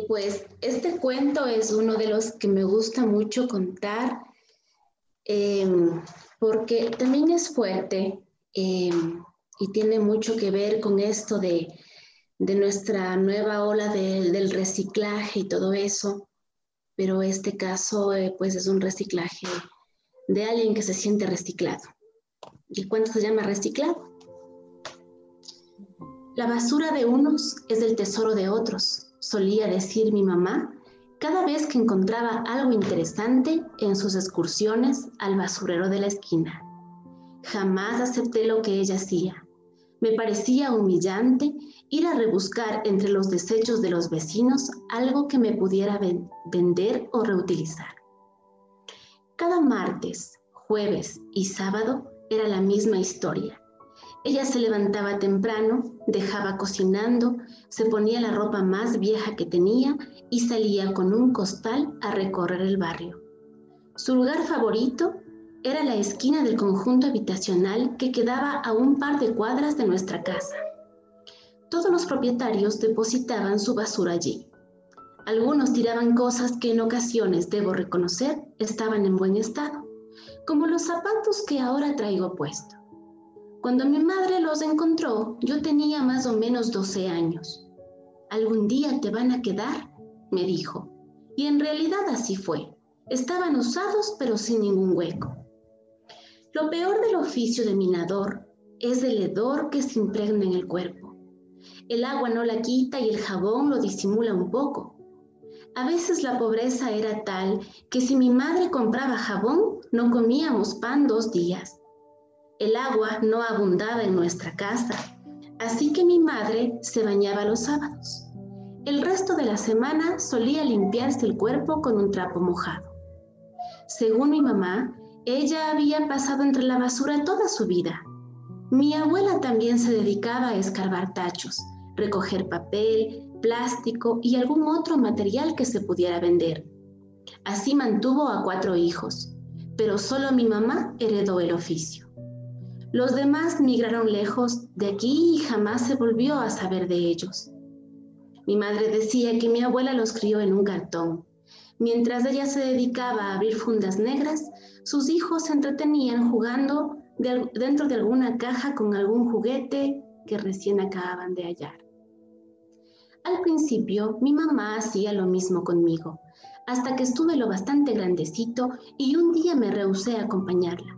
pues este cuento es uno de los que me gusta mucho contar porque también es fuerte y tiene mucho que ver con esto de nuestra nueva ola del reciclaje y todo eso, pero este caso pues es un reciclaje de alguien que se siente reciclado. ¿Y cuánto se llama reciclado? La basura de unos es el tesoro de otros, solía decir mi mamá cada vez que encontraba algo interesante en sus excursiones al basurero de la esquina. Jamás acepté lo que ella hacía. Me parecía humillante ir a rebuscar entre los desechos de los vecinos algo que me pudiera vender o reutilizar. Cada martes, jueves y sábado era la misma historia. Ella se levantaba temprano, dejaba cocinando, se ponía la ropa más vieja que tenía y salía con un costal a recorrer el barrio. Su lugar favorito era la esquina del conjunto habitacional que quedaba a un par de cuadras de nuestra casa. Todos los propietarios depositaban su basura allí. Algunos tiraban cosas que en ocasiones, debo reconocer, estaban en buen estado, como los zapatos que ahora traigo puesto. Cuando mi madre los encontró, yo tenía más o menos 12 años. «Algún día te van a quedar», me dijo. Y en realidad así fue. Estaban usados pero sin ningún hueco. Lo peor del oficio de minador es el hedor que se impregna en el cuerpo. El agua no la quita y el jabón lo disimula un poco. A veces la pobreza era tal que si mi madre compraba jabón, no comíamos pan 2 días. El agua no abundaba en nuestra casa, así que mi madre se bañaba los sábados. El resto de la semana solía limpiarse el cuerpo con un trapo mojado. Según mi mamá, ella había pasado entre la basura toda su vida. Mi abuela también se dedicaba a escarbar tachos, recoger papel, plástico y algún otro material que se pudiera vender. Así mantuvo a 4 hijos, pero solo mi mamá heredó el oficio. Los demás migraron lejos de aquí y jamás se volvió a saber de ellos. Mi madre decía que mi abuela los crió en un cartón. Mientras ella se dedicaba a abrir fundas negras, sus hijos se entretenían jugando dentro de alguna caja con algún juguete que recién acababan de hallar. Al principio, mi mamá hacía lo mismo conmigo, hasta que estuve lo bastante grandecito y un día me rehusé a acompañarla.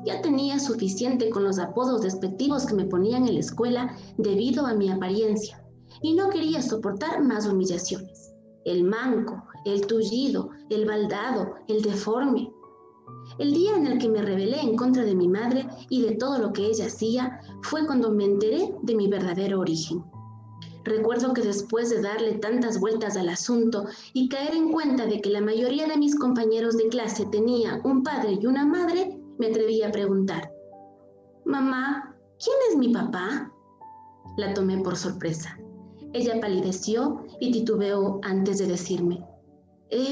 Ya tenía suficiente con los apodos despectivos que me ponían en la escuela debido a mi apariencia y no quería soportar más humillaciones. El manco, el tullido, el baldado, el deforme. El día en el que me rebelé en contra de mi madre y de todo lo que ella hacía fue cuando me enteré de mi verdadero origen. Recuerdo que después de darle tantas vueltas al asunto y caer en cuenta de que la mayoría de mis compañeros de clase tenía un padre y una madre, me atreví a preguntar: «Mamá, ¿quién es mi papá?». La tomé por sorpresa. Ella palideció y titubeó antes de decirme: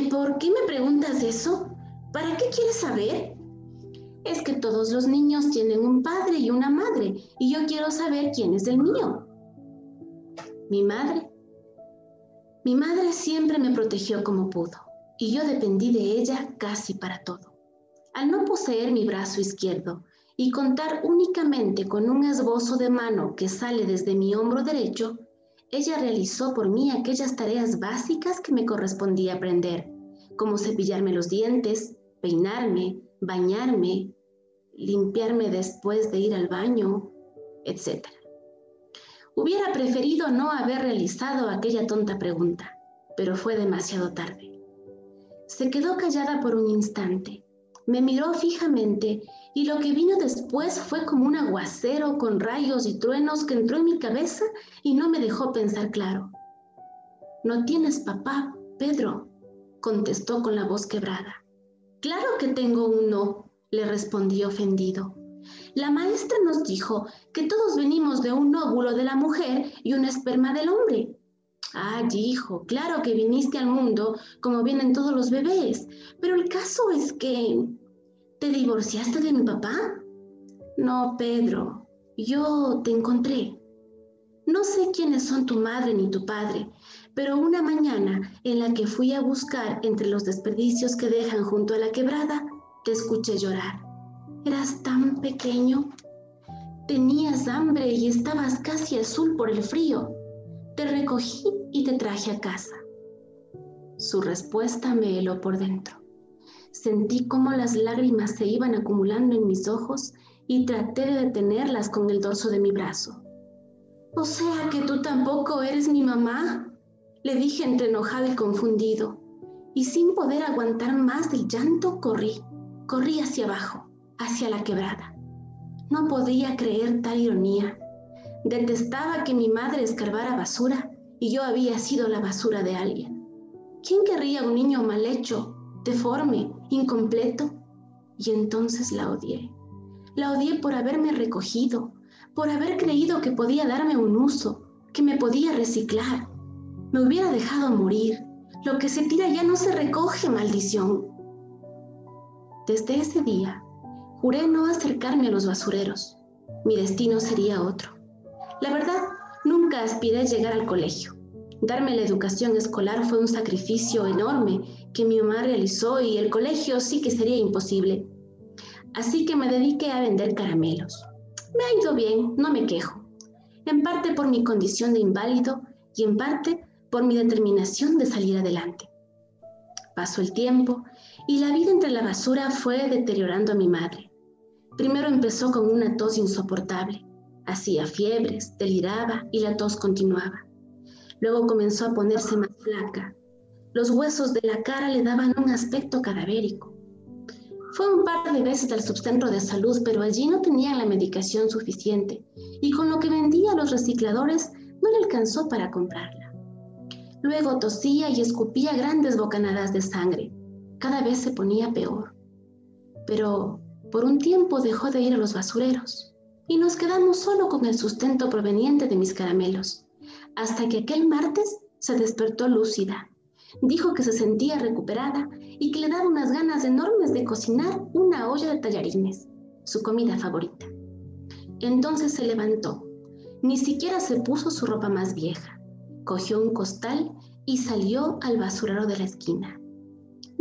«¿Por qué me preguntas eso? ¿Para qué quieres saber?». «Es que todos los niños tienen un padre y una madre, y yo quiero saber quién es el mío». Mi madre siempre me protegió como pudo, y yo dependí de ella casi para todo. Al no poseer mi brazo izquierdo y contar únicamente con un esbozo de mano que sale desde mi hombro derecho, ella realizó por mí aquellas tareas básicas que me correspondía aprender, como cepillarme los dientes, peinarme, bañarme, limpiarme después de ir al baño, etc. Hubiera preferido no haber realizado aquella tonta pregunta, pero fue demasiado tarde. Se quedó callada por un instante, me miró fijamente y lo que vino después fue como un aguacero con rayos y truenos que entró en mi cabeza y no me dejó pensar claro. «No tienes papá, Pedro», contestó con la voz quebrada. Claro que tengo uno, le respondí ofendido. La maestra nos dijo que todos venimos de un óvulo de la mujer y un esperma del hombre. Ah, hijo, claro que viniste al mundo como vienen todos los bebés, pero el caso es que... ¿Te divorciaste de mi papá? No, Pedro, yo te encontré. No sé quiénes son tu madre ni tu padre, pero una mañana en la que fui a buscar entre los desperdicios que dejan junto a la quebrada, te escuché llorar. Eras tan pequeño. Tenías hambre y estabas casi azul por el frío. Te recogí y te traje a casa. Su respuesta me heló por dentro. Sentí cómo las lágrimas se iban acumulando en mis ojos y traté de detenerlas con el dorso de mi brazo. «O sea que tú tampoco eres mi mamá», le dije entre enojado y confundido. Y sin poder aguantar más del llanto, corrí hacia abajo, hacia la quebrada. No podía creer tal ironía. Detestaba que mi madre escarbara basura y yo había sido la basura de alguien. ¿Quién querría un niño mal hecho, deforme, incompleto? Y entonces la odié. La odié por haberme recogido, por haber creído que podía darme un uso, que me podía reciclar. Me hubiera dejado morir. Lo que se tira ya no se recoge, maldición. Desde ese día, juré no acercarme a los basureros. Mi destino sería otro. La verdad, nunca aspiré a llegar al colegio. Darme la educación escolar fue un sacrificio enorme que mi mamá realizó y el colegio sí que sería imposible. Así que me dediqué a vender caramelos. Me ha ido bien, no me quejo. En parte por mi condición de inválido y en parte por mi determinación de salir adelante. Pasó el tiempo y la vida entre la basura fue deteriorando a mi madre. Primero empezó con una tos insoportable. Hacía fiebres, deliraba y la tos continuaba. Luego comenzó a ponerse más flaca. Los huesos de la cara le daban un aspecto cadavérico. Fue un par de veces al subcentro de salud, pero allí no tenían la medicación suficiente y con lo que vendía a los recicladores no le alcanzó para comprarla. Luego tosía y escupía grandes bocanadas de sangre. Cada vez se ponía peor. Pero por un tiempo dejó de ir a los basureros y nos quedamos solo con el sustento proveniente de mis caramelos, hasta que aquel martes se despertó lúcida. Dijo que se sentía recuperada y que le daba unas ganas enormes de cocinar una olla de tallarines, su comida favorita. Entonces se levantó. Ni siquiera se puso su ropa más vieja. Cogió un costal y salió al basurero de la esquina.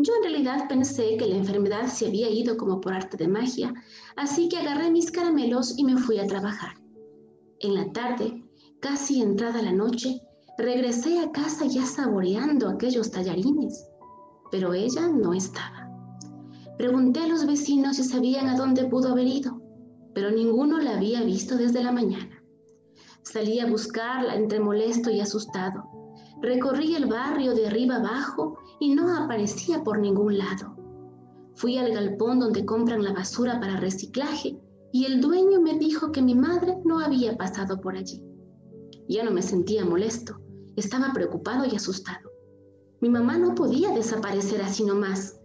Yo en realidad pensé que la enfermedad se había ido como por arte de magia, así que agarré mis caramelos y me fui a trabajar. En la tarde, casi entrada la noche, regresé a casa ya saboreando aquellos tallarines, pero ella no estaba. Pregunté a los vecinos si sabían a dónde pudo haber ido, pero ninguno la había visto desde la mañana. Salí a buscarla entre molesto y asustado. Recorrí el barrio de arriba abajo y no aparecía por ningún lado. Fui al galpón donde compran la basura para reciclaje y el dueño me dijo que mi madre no había pasado por allí. Ya no me sentía molesto, estaba preocupado y asustado. Mi mamá no podía desaparecer así nomás.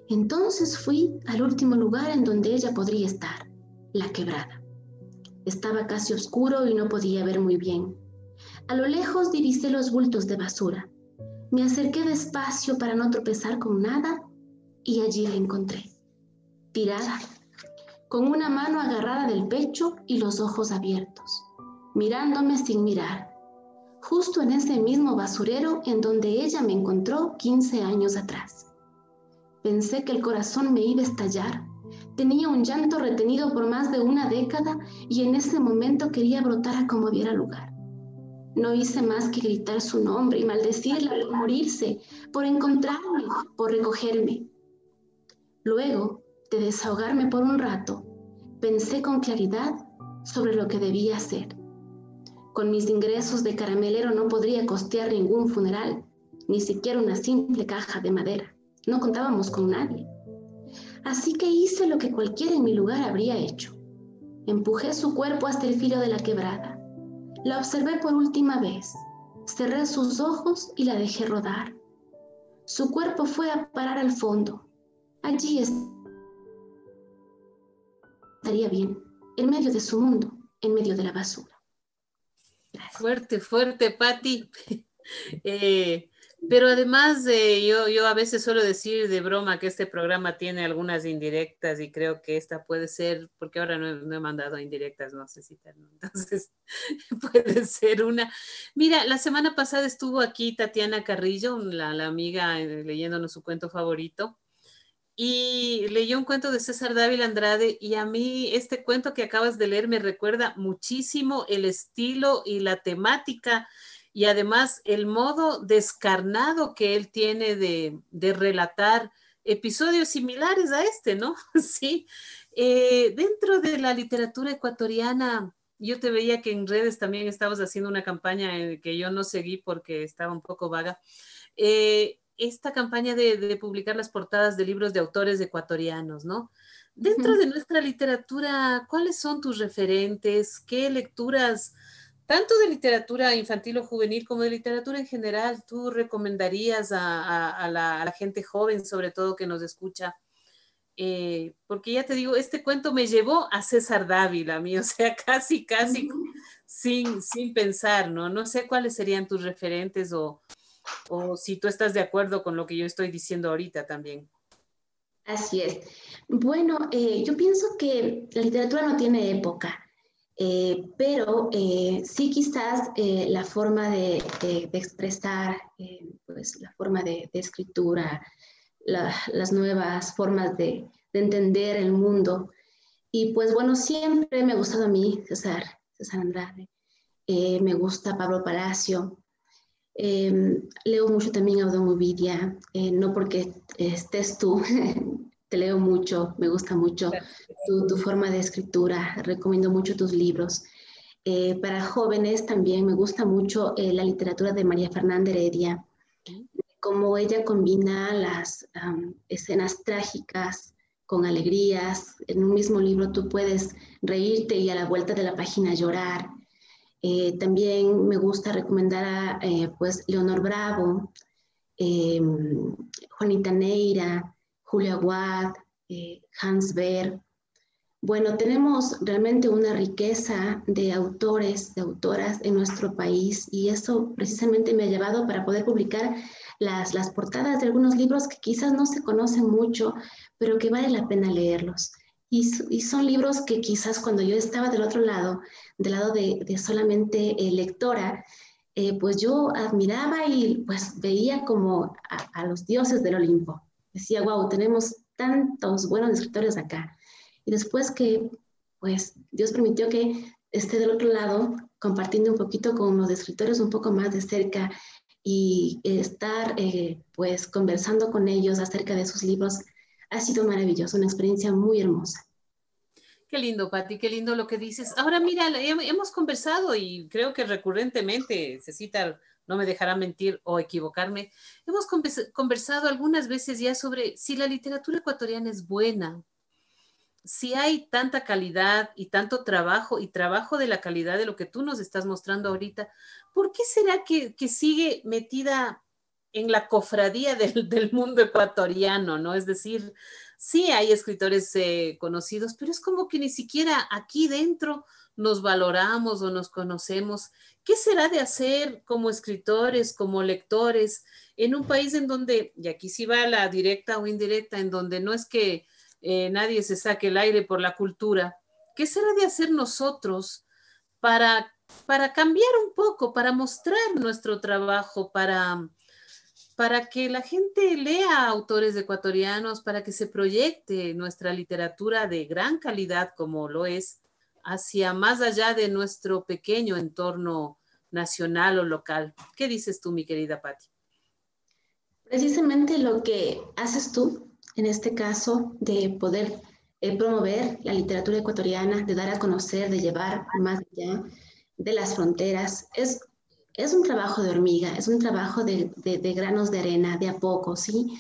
Entonces fui al último lugar en donde ella podría estar, la quebrada. Estaba casi oscuro y no podía ver muy bien. A lo lejos divisé los bultos de basura. Me acerqué despacio para no tropezar con nada y allí la encontré, tirada, con una mano agarrada del pecho y los ojos abiertos, mirándome sin mirar, justo en ese mismo basurero en donde ella me encontró 15 años atrás. Pensé que el corazón me iba a estallar. Tenía un llanto retenido por más de una década y en ese momento quería brotar a como diera lugar. No hice más que gritar su nombre y maldecirla por morirse, por encontrarme, por recogerme. Luego de desahogarme por un rato, pensé con claridad sobre lo que debía hacer. Con mis ingresos de caramelero no podría costear ningún funeral, ni siquiera una simple caja de madera. No contábamos con nadie. Así que hice lo que cualquiera en mi lugar habría hecho. Empujé su cuerpo hasta el filo de la quebrada. La observé por última vez. Cerré sus ojos y la dejé rodar. su cuerpo fue a parar al fondo. Allí estaría bien, en medio de su mundo, en medio de la basura. Gracias. Fuerte, fuerte, Patti. Pero además, yo a veces suelo decir de broma que este programa tiene algunas indirectas y creo que esta puede ser, porque ahora no he mandado indirectas, no sé si ¿no? Entonces puede ser una. Mira, la semana pasada estuvo aquí Tatiana Carrillo, la amiga, leyéndonos su cuento favorito. Y leyó un cuento de César Dávila Andrade y a mí este cuento que acabas de leer me recuerda muchísimo el estilo y la temática y además el modo descarnado que él tiene de relatar episodios similares a este, ¿no? Sí. Dentro de la literatura ecuatoriana, yo te veía que en redes también estabas haciendo una campaña que yo no seguí porque estaba un poco vaga. Esta campaña de publicar las portadas de libros de autores ecuatorianos, ¿no? Dentro de nuestra literatura, ¿cuáles son tus referentes? ¿Qué lecturas, tanto de literatura infantil o juvenil como de literatura en general, tú recomendarías a la gente joven, sobre todo que nos escucha? Porque ya te digo, este cuento me llevó a César Dávila, a mí, o sea, casi sin pensar, ¿no? No sé cuáles serían tus referentes o si tú estás de acuerdo con lo que yo estoy diciendo ahorita también. Así es. Bueno, yo pienso que la literatura no tiene época, pero sí quizás la forma de expresar, pues la forma de escritura, las nuevas formas de entender el mundo. Y pues bueno, siempre me ha gustado a mí César Andrade, me gusta Pablo Palacio. Leo mucho también a Audón Ovidia, no porque estés tú, te leo mucho, me gusta mucho tu forma de escritura, recomiendo mucho tus libros. Para jóvenes también me gusta mucho la literatura de María Fernanda Heredia, cómo ella combina las escenas trágicas con alegrías. En un mismo libro tú puedes reírte y a la vuelta de la página llorar. También me gusta recomendar a pues Leonor Bravo, Juanita Neira, Julia Watt, Hans Berg. Bueno, tenemos realmente una riqueza de autores, de autoras en nuestro país y eso precisamente me ha llevado para poder publicar las portadas de algunos libros que quizás no se conocen mucho, pero que vale la pena leerlos. Y son libros que quizás cuando yo estaba del otro lado, del lado de solamente lectora, pues yo admiraba y pues veía como a los dioses del Olimpo. Decía, wow, tenemos tantos buenos escritores acá. Y después que pues Dios permitió que esté del otro lado, compartiendo un poquito con los escritores un poco más de cerca y estar pues conversando con ellos acerca de sus libros, ha sido maravilloso, una experiencia muy hermosa. Qué lindo, Pati, qué lindo lo que dices. Ahora, mira, hemos conversado y creo que recurrentemente, Cecita no me dejará mentir o equivocarme, hemos conversado algunas veces ya sobre si la literatura ecuatoriana es buena, si hay tanta calidad y tanto trabajo y trabajo de la calidad de lo que tú nos estás mostrando ahorita, ¿por qué será que sigue metida en la cofradía del mundo ecuatoriano, ¿no? Es decir, sí hay escritores conocidos, pero es como que ni siquiera aquí dentro nos valoramos o nos conocemos. ¿Qué será de hacer como escritores, como lectores, en un país en donde, y aquí sí va la directa o indirecta, en donde no es que nadie se saque el aire por la cultura? ¿Qué será de hacer nosotros para cambiar un poco, para mostrar nuestro trabajo, para que la gente lea autores ecuatorianos, para que se proyecte nuestra literatura de gran calidad como lo es, hacia más allá de nuestro pequeño entorno nacional o local? ¿Qué dices tú, mi querida Patti? Precisamente lo que haces tú, en este caso, de poder promover la literatura ecuatoriana, de dar a conocer, de llevar más allá de las fronteras, es un trabajo de hormiga, es un trabajo de granos de arena, de a poco, ¿sí?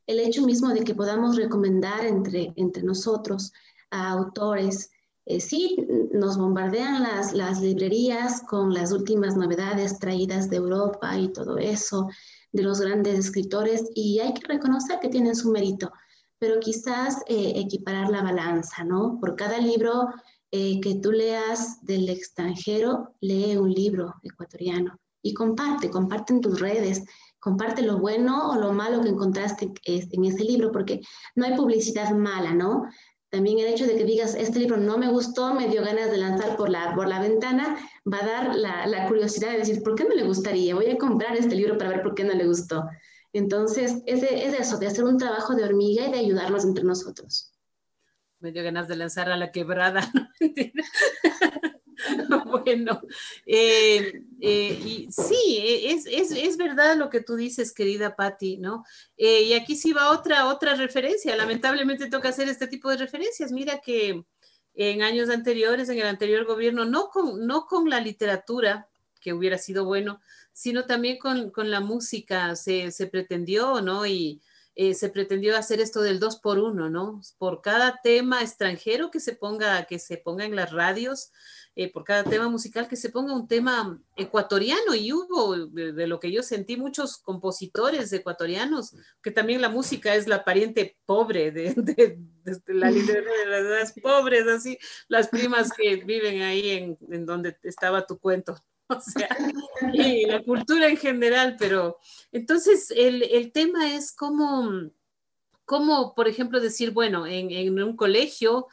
El hecho mismo de que podamos recomendar entre nosotros a autores, sí, nos bombardean las librerías con las últimas novedades traídas de Europa y todo eso, de los grandes escritores y hay que reconocer que tienen su mérito, pero quizás equiparar la balanza, ¿no? Por cada libro que tú leas del extranjero, lee un libro ecuatoriano y comparte en tus redes, comparte lo bueno o lo malo que encontraste en ese libro, porque no hay publicidad mala, ¿no? También el hecho de que digas, este libro no me gustó, me dio ganas de lanzar por la ventana, va a dar la curiosidad de decir, ¿por qué no le gustaría? Voy a comprar este libro para ver por qué no le gustó. Entonces, es eso, de hacer un trabajo de hormiga y de ayudarnos entre nosotros. Me dio ganas de lanzar a la quebrada, ¿no? Bueno, y sí, es verdad lo que tú dices, querida Patti, ¿no? Y aquí sí va otra referencia. Lamentablemente toca hacer este tipo de referencias. Mira que en años anteriores, en el anterior gobierno, no con la literatura, que hubiera sido bueno, sino también con la música se pretendió, ¿no? Y se pretendió hacer esto del 2x1, ¿no? Por cada tema extranjero que se ponga en las radios, por cada tema musical que se ponga un tema ecuatoriano, y hubo, de lo que yo sentí, muchos compositores ecuatorianos, que también la música es la pariente pobre de la literatura de las pobres, así, las primas que viven ahí en donde estaba tu cuento. O sea, y la cultura en general, pero entonces el tema es cómo, por ejemplo, decir, bueno, en un colegio,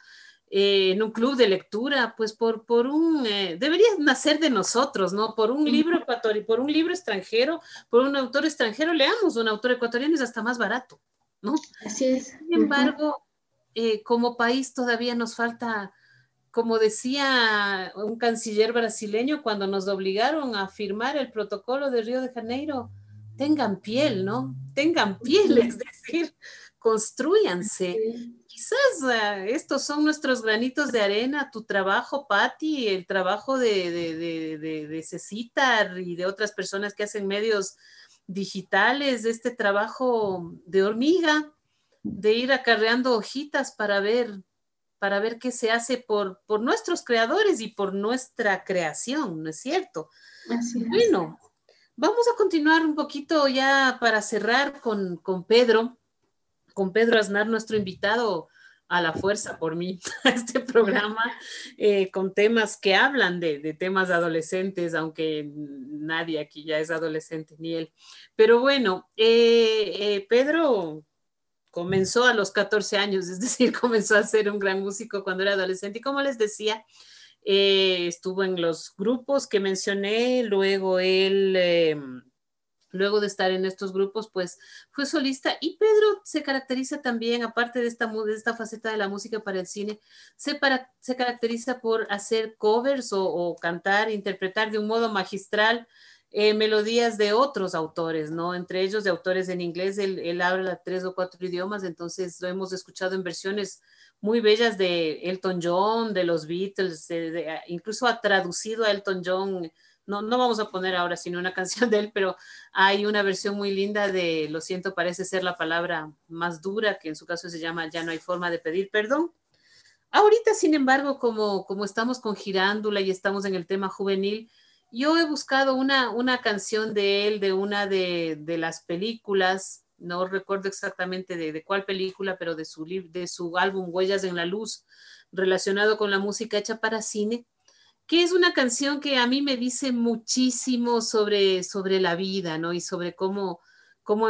en un club de lectura, pues debería nacer de nosotros, ¿no? Por un libro ecuatoriano, por un libro extranjero, por un autor extranjero, leamos un autor ecuatoriano, es hasta más barato, ¿no? Así es. Sin embargo, como país todavía nos falta, como decía un canciller brasileño cuando nos obligaron a firmar el protocolo de Río de Janeiro, tengan piel, ¿no? Tengan piel, es decir, construyanse. Quizás estos son nuestros granitos de arena, tu trabajo, Patti, el trabajo de Cecitar y de otras personas que hacen medios digitales, este trabajo de hormiga, de ir acarreando hojitas para ver qué se hace por nuestros creadores y por nuestra creación, ¿no es cierto? Así es. Bueno, vamos a continuar un poquito ya para cerrar con Pedro Aznar, nuestro invitado a la fuerza por mí a este programa, con temas que hablan de temas adolescentes, aunque nadie aquí ya es adolescente, ni él. Pero bueno, Pedro comenzó a los 14 años, es decir, comenzó a ser un gran músico cuando era adolescente. Y como les decía, estuvo en los grupos que mencioné, luego luego de estar en estos grupos, pues fue solista. Y Pedro se caracteriza también, aparte de esta faceta de la música para el cine, se caracteriza por hacer covers o cantar, interpretar de un modo magistral melodías de otros autores, ¿no? Entre ellos de autores en inglés, él habla 3 o 4 idiomas, entonces lo hemos escuchado en versiones muy bellas de Elton John, de los Beatles, incluso ha traducido a Elton John. No vamos a poner ahora sino una canción de él, pero hay una versión muy linda de Lo siento, parece ser la palabra más dura, que en su caso se llama Ya no hay forma de pedir perdón. Ahorita, sin embargo, como estamos con Girándula y estamos en el tema juvenil, yo he buscado una canción de él, de una de las películas, no recuerdo exactamente de cuál película, pero de su álbum Huellas en la Luz, relacionado con la música hecha para cine, que es una canción que a mí me dice muchísimo sobre la vida, ¿no? Y sobre cómo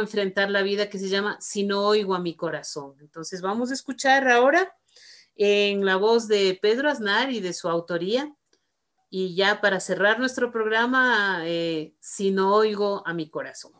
enfrentar la vida, que se llama Si no oigo a mi corazón. Entonces vamos a escuchar ahora en la voz de Pedro Aznar y de su autoría. Y ya para cerrar nuestro programa, Si no oigo a mi corazón.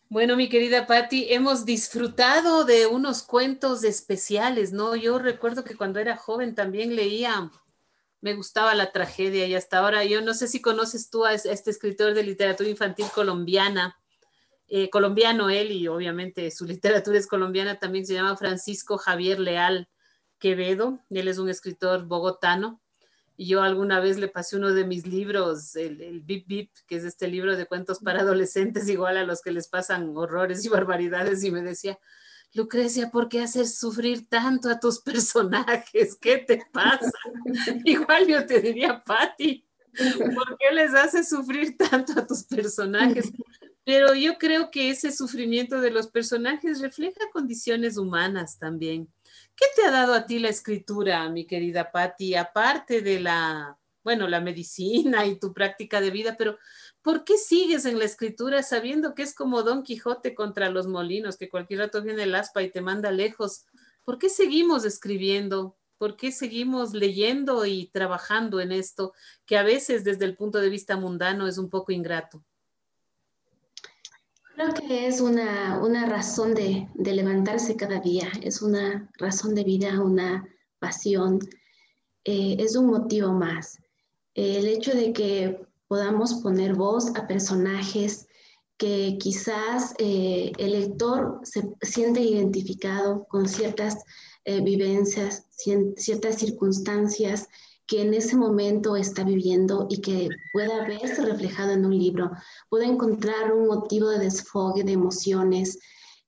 Bueno, mi querida Patti, hemos disfrutado de unos cuentos especiales, ¿no? Yo recuerdo que cuando era joven también leía, me gustaba la tragedia y hasta ahora, yo no sé si conoces tú a este escritor de literatura infantil colombiana, colombiano él, y obviamente su literatura es colombiana, también se llama Francisco Javier Leal Quevedo, él es un escritor bogotano. Y yo alguna vez le pasé uno de mis libros, el Bip Bip, que es este libro de cuentos para adolescentes, igual a los que les pasan horrores y barbaridades, y me decía, Lucrecia, ¿por qué haces sufrir tanto a tus personajes? ¿Qué te pasa? Igual yo te diría, Patti, ¿por qué les haces sufrir tanto a tus personajes? Pero yo creo que ese sufrimiento de los personajes refleja condiciones humanas también. ¿Qué te ha dado a ti la escritura, mi querida Patti? Aparte de bueno, la medicina y tu práctica de vida, pero ¿por qué sigues en la escritura sabiendo que es como Don Quijote contra los molinos, que cualquier rato viene el aspa y te manda lejos? ¿Por qué seguimos escribiendo? ¿Por qué seguimos leyendo y trabajando en esto, que a veces desde el punto de vista mundano es un poco ingrato? Creo que es una razón de levantarse cada día, es una razón de vida, una pasión, es un motivo más. El hecho de que podamos poner voz a personajes que quizás el lector se siente identificado con ciertas vivencias, ciertas circunstancias que en ese momento está viviendo y que pueda verse reflejado en un libro, pueda encontrar un motivo de desfogue de emociones,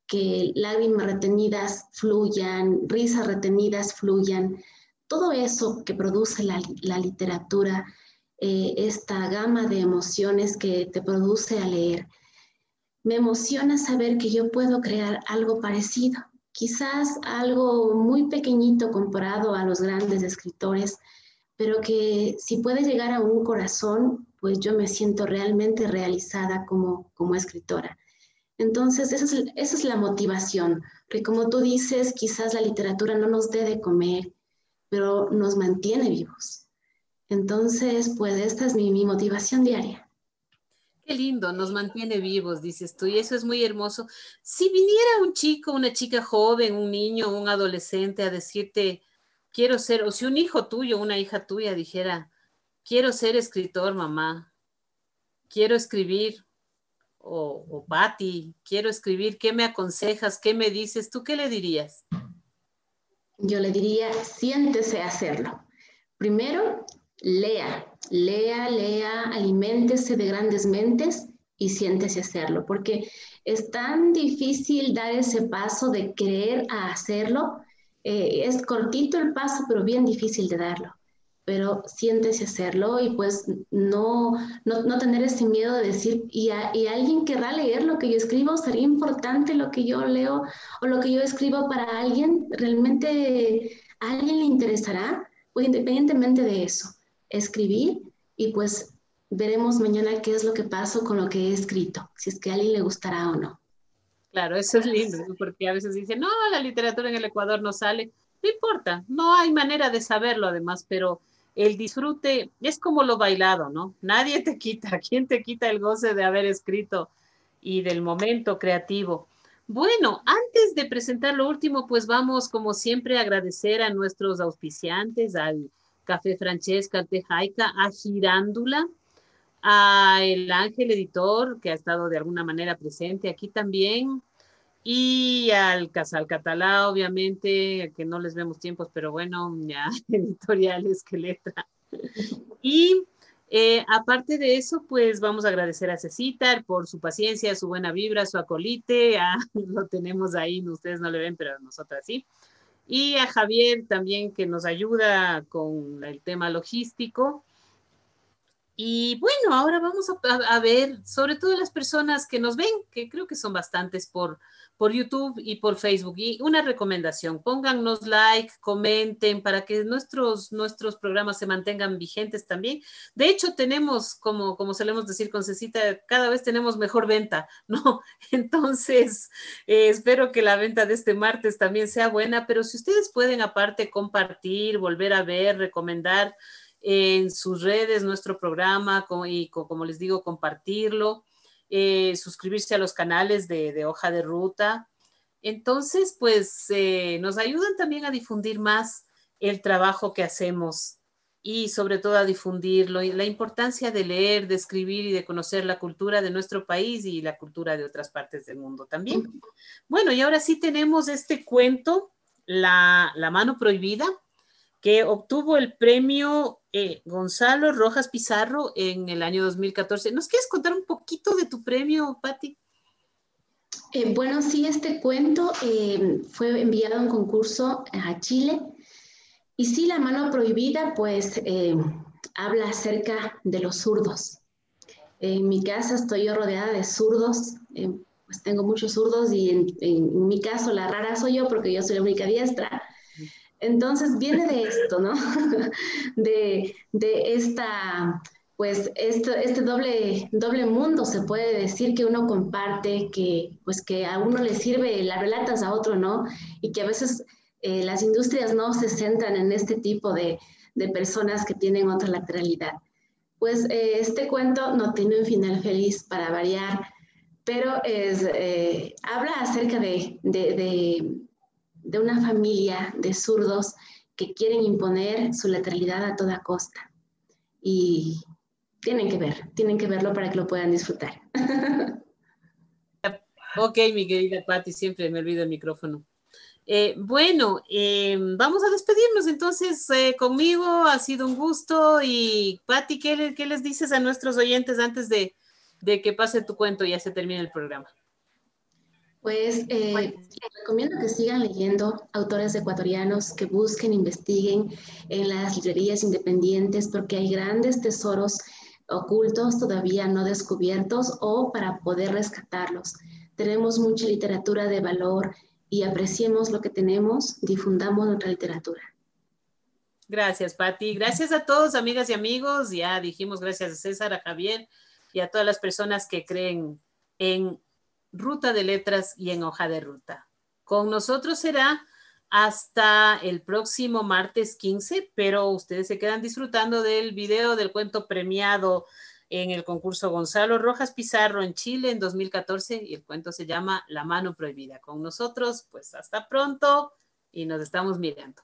que lágrimas retenidas fluyan, risas retenidas fluyan, todo eso que produce la literatura, esta gama de emociones que te produce al leer. Me emociona saber que yo puedo crear algo parecido, quizás algo muy pequeñito comparado a los grandes escritores, pero que si puede llegar a un corazón, pues yo me siento realmente realizada como escritora. Entonces, esa es la motivación, porque como tú dices, quizás la literatura no nos dé de comer, pero nos mantiene vivos. Entonces, pues esta es mi motivación diaria. Qué lindo, nos mantiene vivos, dices tú, y eso es muy hermoso. Si viniera un chico, una chica joven, un niño, un adolescente a decirte, quiero ser, o si un hijo tuyo, una hija tuya dijera, quiero ser escritor, mamá, quiero escribir, o Patti, quiero escribir, ¿qué me aconsejas? ¿Qué me dices? ¿Tú qué le dirías? Yo le diría, siéntese a hacerlo. Primero, lea, aliméntese de grandes mentes y siéntese a hacerlo, porque es tan difícil dar ese paso de querer a hacerlo. Es cortito el paso, pero bien difícil de darlo. Pero siéntese a hacerlo y pues no tener ese miedo de decir, y alguien querrá leer lo que yo escribo, sería importante lo que yo leo o lo que yo escribo para alguien, realmente a alguien le interesará, pues independientemente de eso, escribir y pues veremos mañana qué es lo que pasó con lo que he escrito, si es que a alguien le gustará o no. Claro, eso es lindo, ¿no? Porque a veces dicen, no, la literatura en el Ecuador no sale. No importa, no hay manera de saberlo además, pero el disfrute es como lo bailado, ¿no? Nadie te quita, ¿quién te quita el goce de haber escrito y del momento creativo? Bueno, antes de presentar lo último, pues vamos como siempre a agradecer a nuestros auspiciantes, al Café Francesca, al Tejaica, a Girándula, a el Ángel Editor, que ha estado de alguna manera presente aquí también, y al Casal Catalá, obviamente, que no les vemos tiempos, pero bueno, ya, editoriales, que letra. Y aparte de eso, pues vamos a agradecer a Cecitar por su paciencia, su buena vibra, su acolite, lo tenemos ahí, ustedes no le ven, pero nosotras sí. Y a Javier también, que nos ayuda con el tema logístico. Y bueno, ahora vamos a ver, sobre todo las personas que nos ven, que creo que son bastantes por YouTube y por Facebook. Y una recomendación, póngannos like, comenten para que nuestros programas se mantengan vigentes también. De hecho, tenemos, como solemos decir con Cecita, cada vez tenemos mejor venta, ¿no? Entonces, espero que la venta de este martes también sea buena, pero si ustedes pueden aparte compartir, volver a ver, recomendar en sus redes nuestro programa y como les digo, compartirlo. suscribirse a los canales de Hoja de Ruta. Entonces, pues nos ayudan también a difundir más el trabajo que hacemos y sobre todo a difundirlo, y la importancia de leer, de escribir y de conocer la cultura de nuestro país y la cultura de otras partes del mundo también. Bueno, y ahora sí tenemos este cuento, La mano prohibida, que obtuvo el premio Gonzalo Rojas Pizarro en el año 2014. ¿Nos quieres contar un poquito de tu premio, Patti? Bueno, sí, este cuento fue enviado a un concurso a Chile. Y sí, La mano prohibida, pues habla acerca de los zurdos. En mi casa estoy yo rodeada de zurdos, pues tengo muchos zurdos y en mi caso la rara soy yo porque yo soy la única diestra. Entonces viene de esto, ¿no? de esta, pues este doble mundo se puede decir que uno comparte, que pues que a uno le sirve, la relatas a otro, ¿no? Y que a veces las industrias no se centran en este tipo de personas que tienen otra lateralidad. Pues este cuento no tiene un final feliz para variar, pero habla acerca de una familia de zurdos que quieren imponer su lateralidad a toda costa. Y tienen que verlo para que lo puedan disfrutar. Ok, mi querida Patti, siempre me olvido el micrófono. Bueno, vamos a despedirnos entonces. Conmigo ha sido un gusto. Y Patti, ¿qué les dices a nuestros oyentes antes de que pase tu cuento y ya se termine el programa? Pues les recomiendo que sigan leyendo autores ecuatorianos, que busquen, investiguen en las librerías independientes, porque hay grandes tesoros ocultos todavía no descubiertos o para poder rescatarlos. Tenemos mucha literatura de valor y apreciemos lo que tenemos, difundamos nuestra literatura. Gracias, Patti. Gracias a todos, amigas y amigos. Ya dijimos gracias a César, a Javier y a todas las personas que creen en Ruta de Letras y en Hoja de Ruta. Con nosotros será hasta el próximo martes 15, pero ustedes se quedan disfrutando del video del cuento premiado en el concurso Gonzalo Rojas Pizarro en Chile en 2014, y el cuento se llama La mano prohibida. Con nosotros, pues hasta pronto y nos estamos mirando.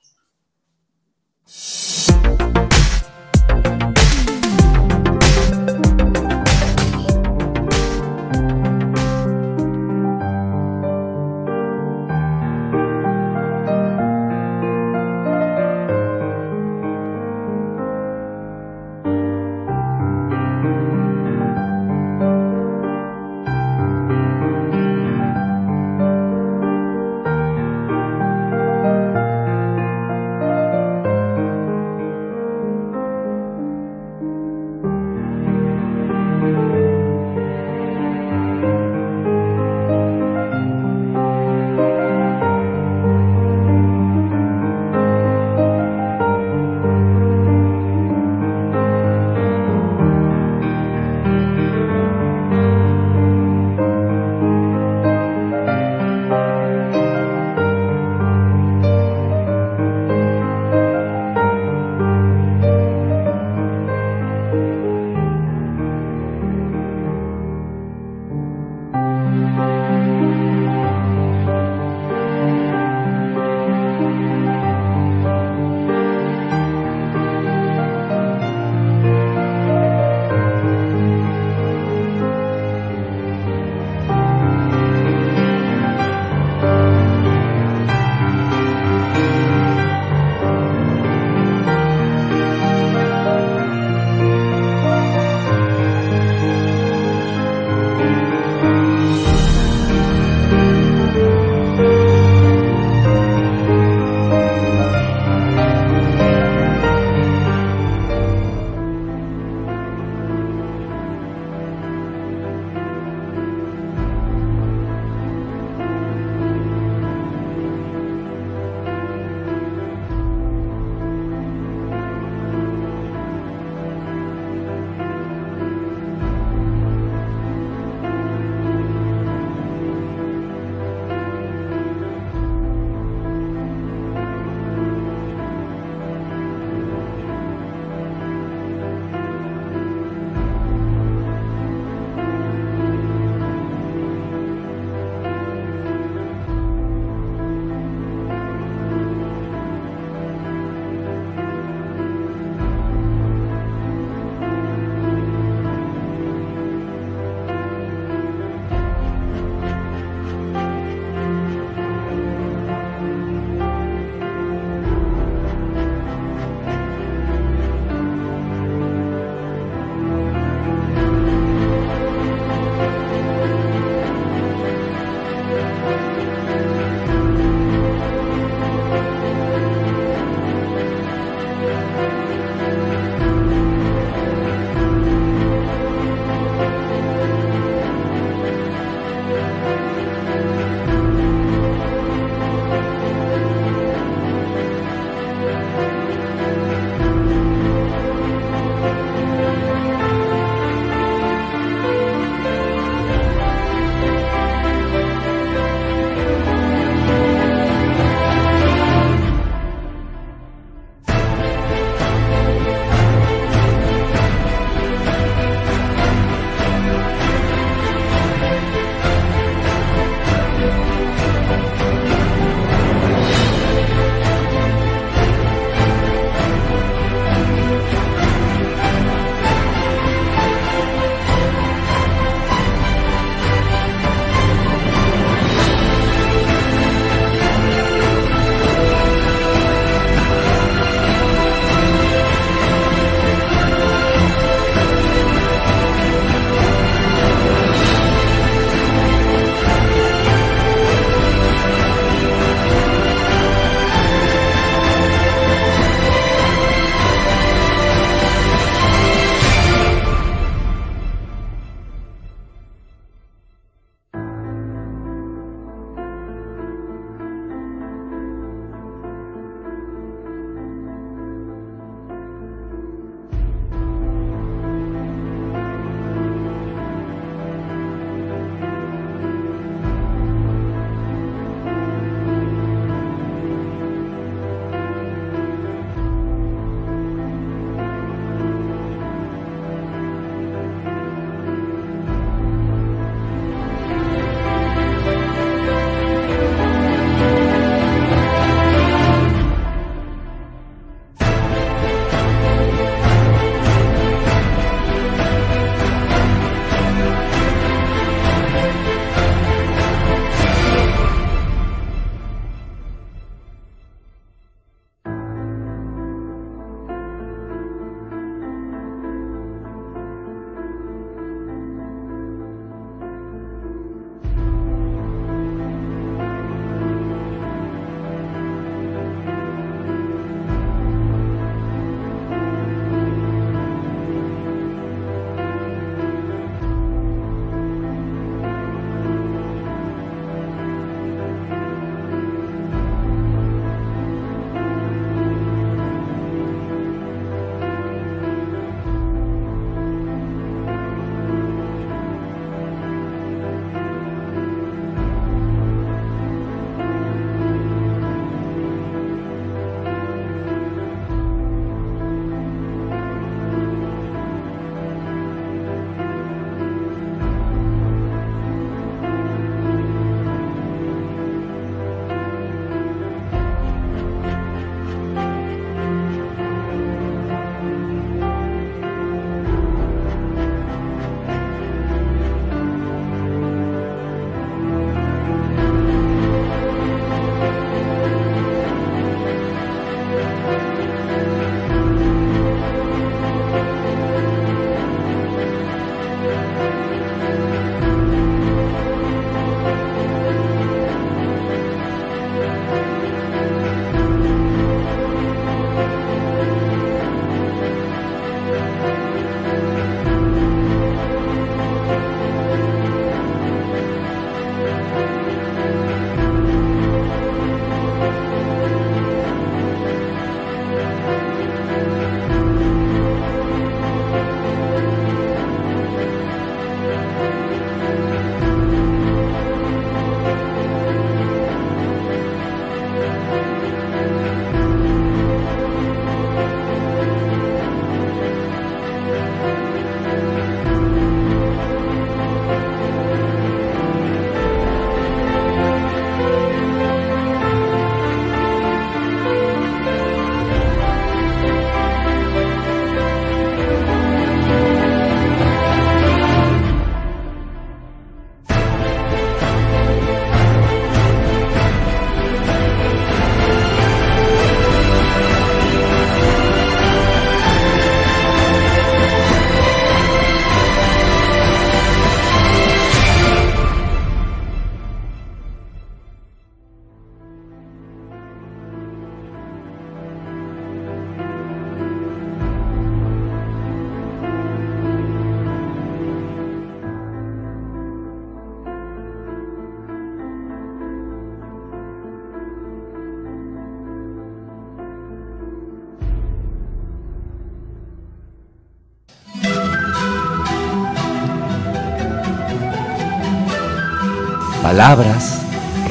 Palabras,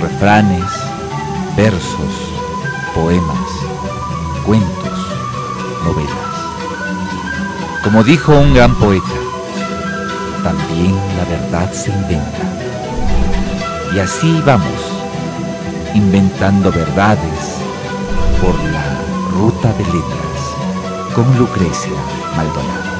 refranes, versos, poemas, cuentos, novelas. Como dijo un gran poeta, también la verdad se inventa. Y así vamos, inventando verdades por la ruta de letras con Lucrecia Maldonado.